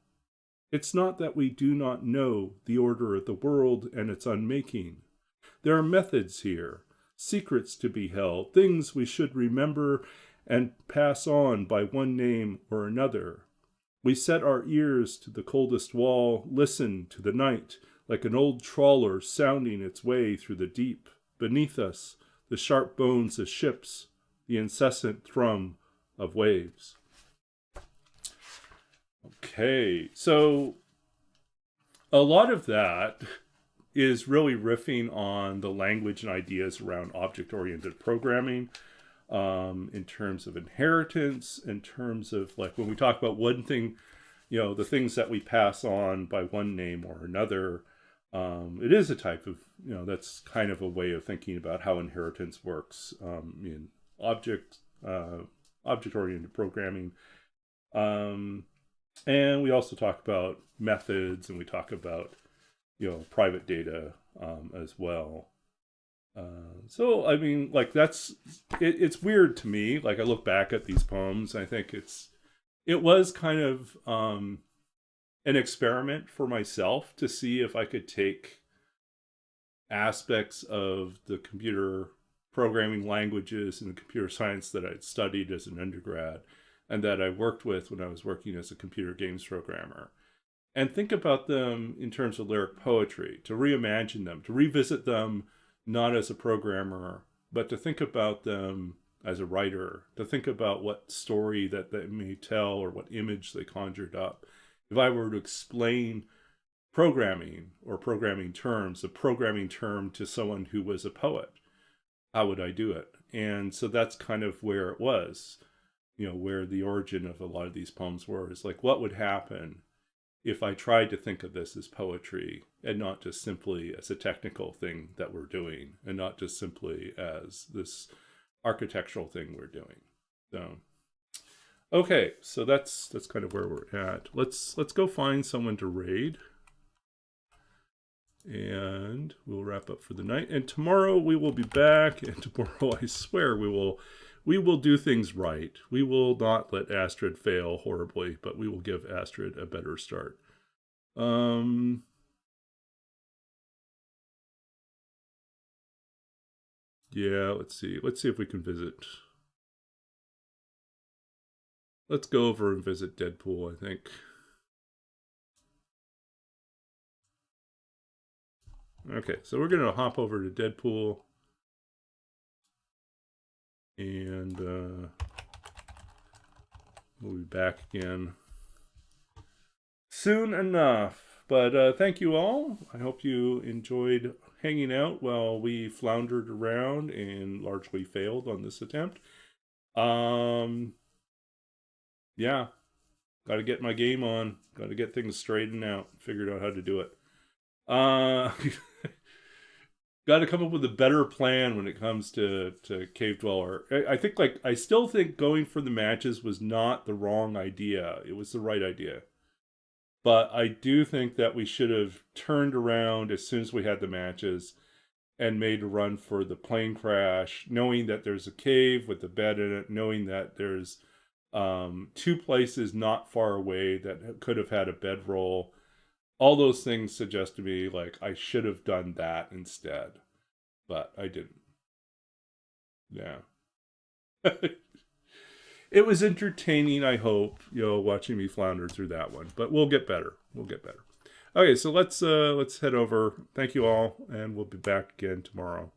It's not that we do not know the order of the world and its unmaking. There are methods here, secrets to be held, things we should remember and pass on by one name or another. We set our ears to the coldest wall, listen to the night, like an old trawler sounding its way through the deep. Beneath us, the sharp bones of ships, the incessant thrum of waves. Okay, so a lot of that is really riffing on the language and ideas around object-oriented programming. In terms of inheritance, in terms of, like, when we talk about one thing, the things that we pass on by one name or another, it is a type of, that's kind of a way of thinking about how inheritance works in object-oriented programming. And we also talk about methods, and we talk about, private data as well. So I mean, like it's weird to me. Like I look back at these poems, I think it was kind of an experiment for myself to see if I could take aspects of the computer programming languages and the computer science that I'd studied as an undergrad and that I worked with when I was working as a computer games programmer, and think about them in terms of lyric poetry, to reimagine them, to revisit them not as a programmer, but to think about them as a writer, to think about what story that they may tell or what image they conjured up. If I were to explain programming or programming terms, a programming term to someone who was a poet, how would I do it? And so that's kind of where it was, where the origin of a lot of these poems were, is like, what would happen if I tried to think of this as poetry and not just simply as a technical thing that we're doing, and not just simply as this architectural thing we're doing. So, okay, so that's kind of where we're at. Let's go find someone to raid, and we'll wrap up for the night. And tomorrow we will be back, and tomorrow I swear we will do things right. We will not let Astrid fail horribly, but we will give Astrid a better start. Yeah, let's see if we can visit. Let's go over and visit Deadpool, I think. Okay, so we're gonna hop over to Deadpool, and we'll be back again soon enough. But thank you all. I hope you enjoyed hanging out while we floundered around and largely failed on this attempt. Yeah, got to get my game on. Got to get things straightened out. Figured out how to do it. Got to come up with a better plan when it comes to Cave Dweller. I still think going for the matches was not the wrong idea. It was the right idea. But I do think that we should have turned around as soon as we had the matches and made a run for the plane crash, knowing that there's a cave with a bed in it, knowing that there's two places not far away that could have had a bedroll. All those things suggest to me like I should have done that instead, but I didn't. Yeah. It was entertaining, I hope, watching me flounder through that one, but we'll get better. Okay, so let's head over. Thank you all, and we'll be back again tomorrow.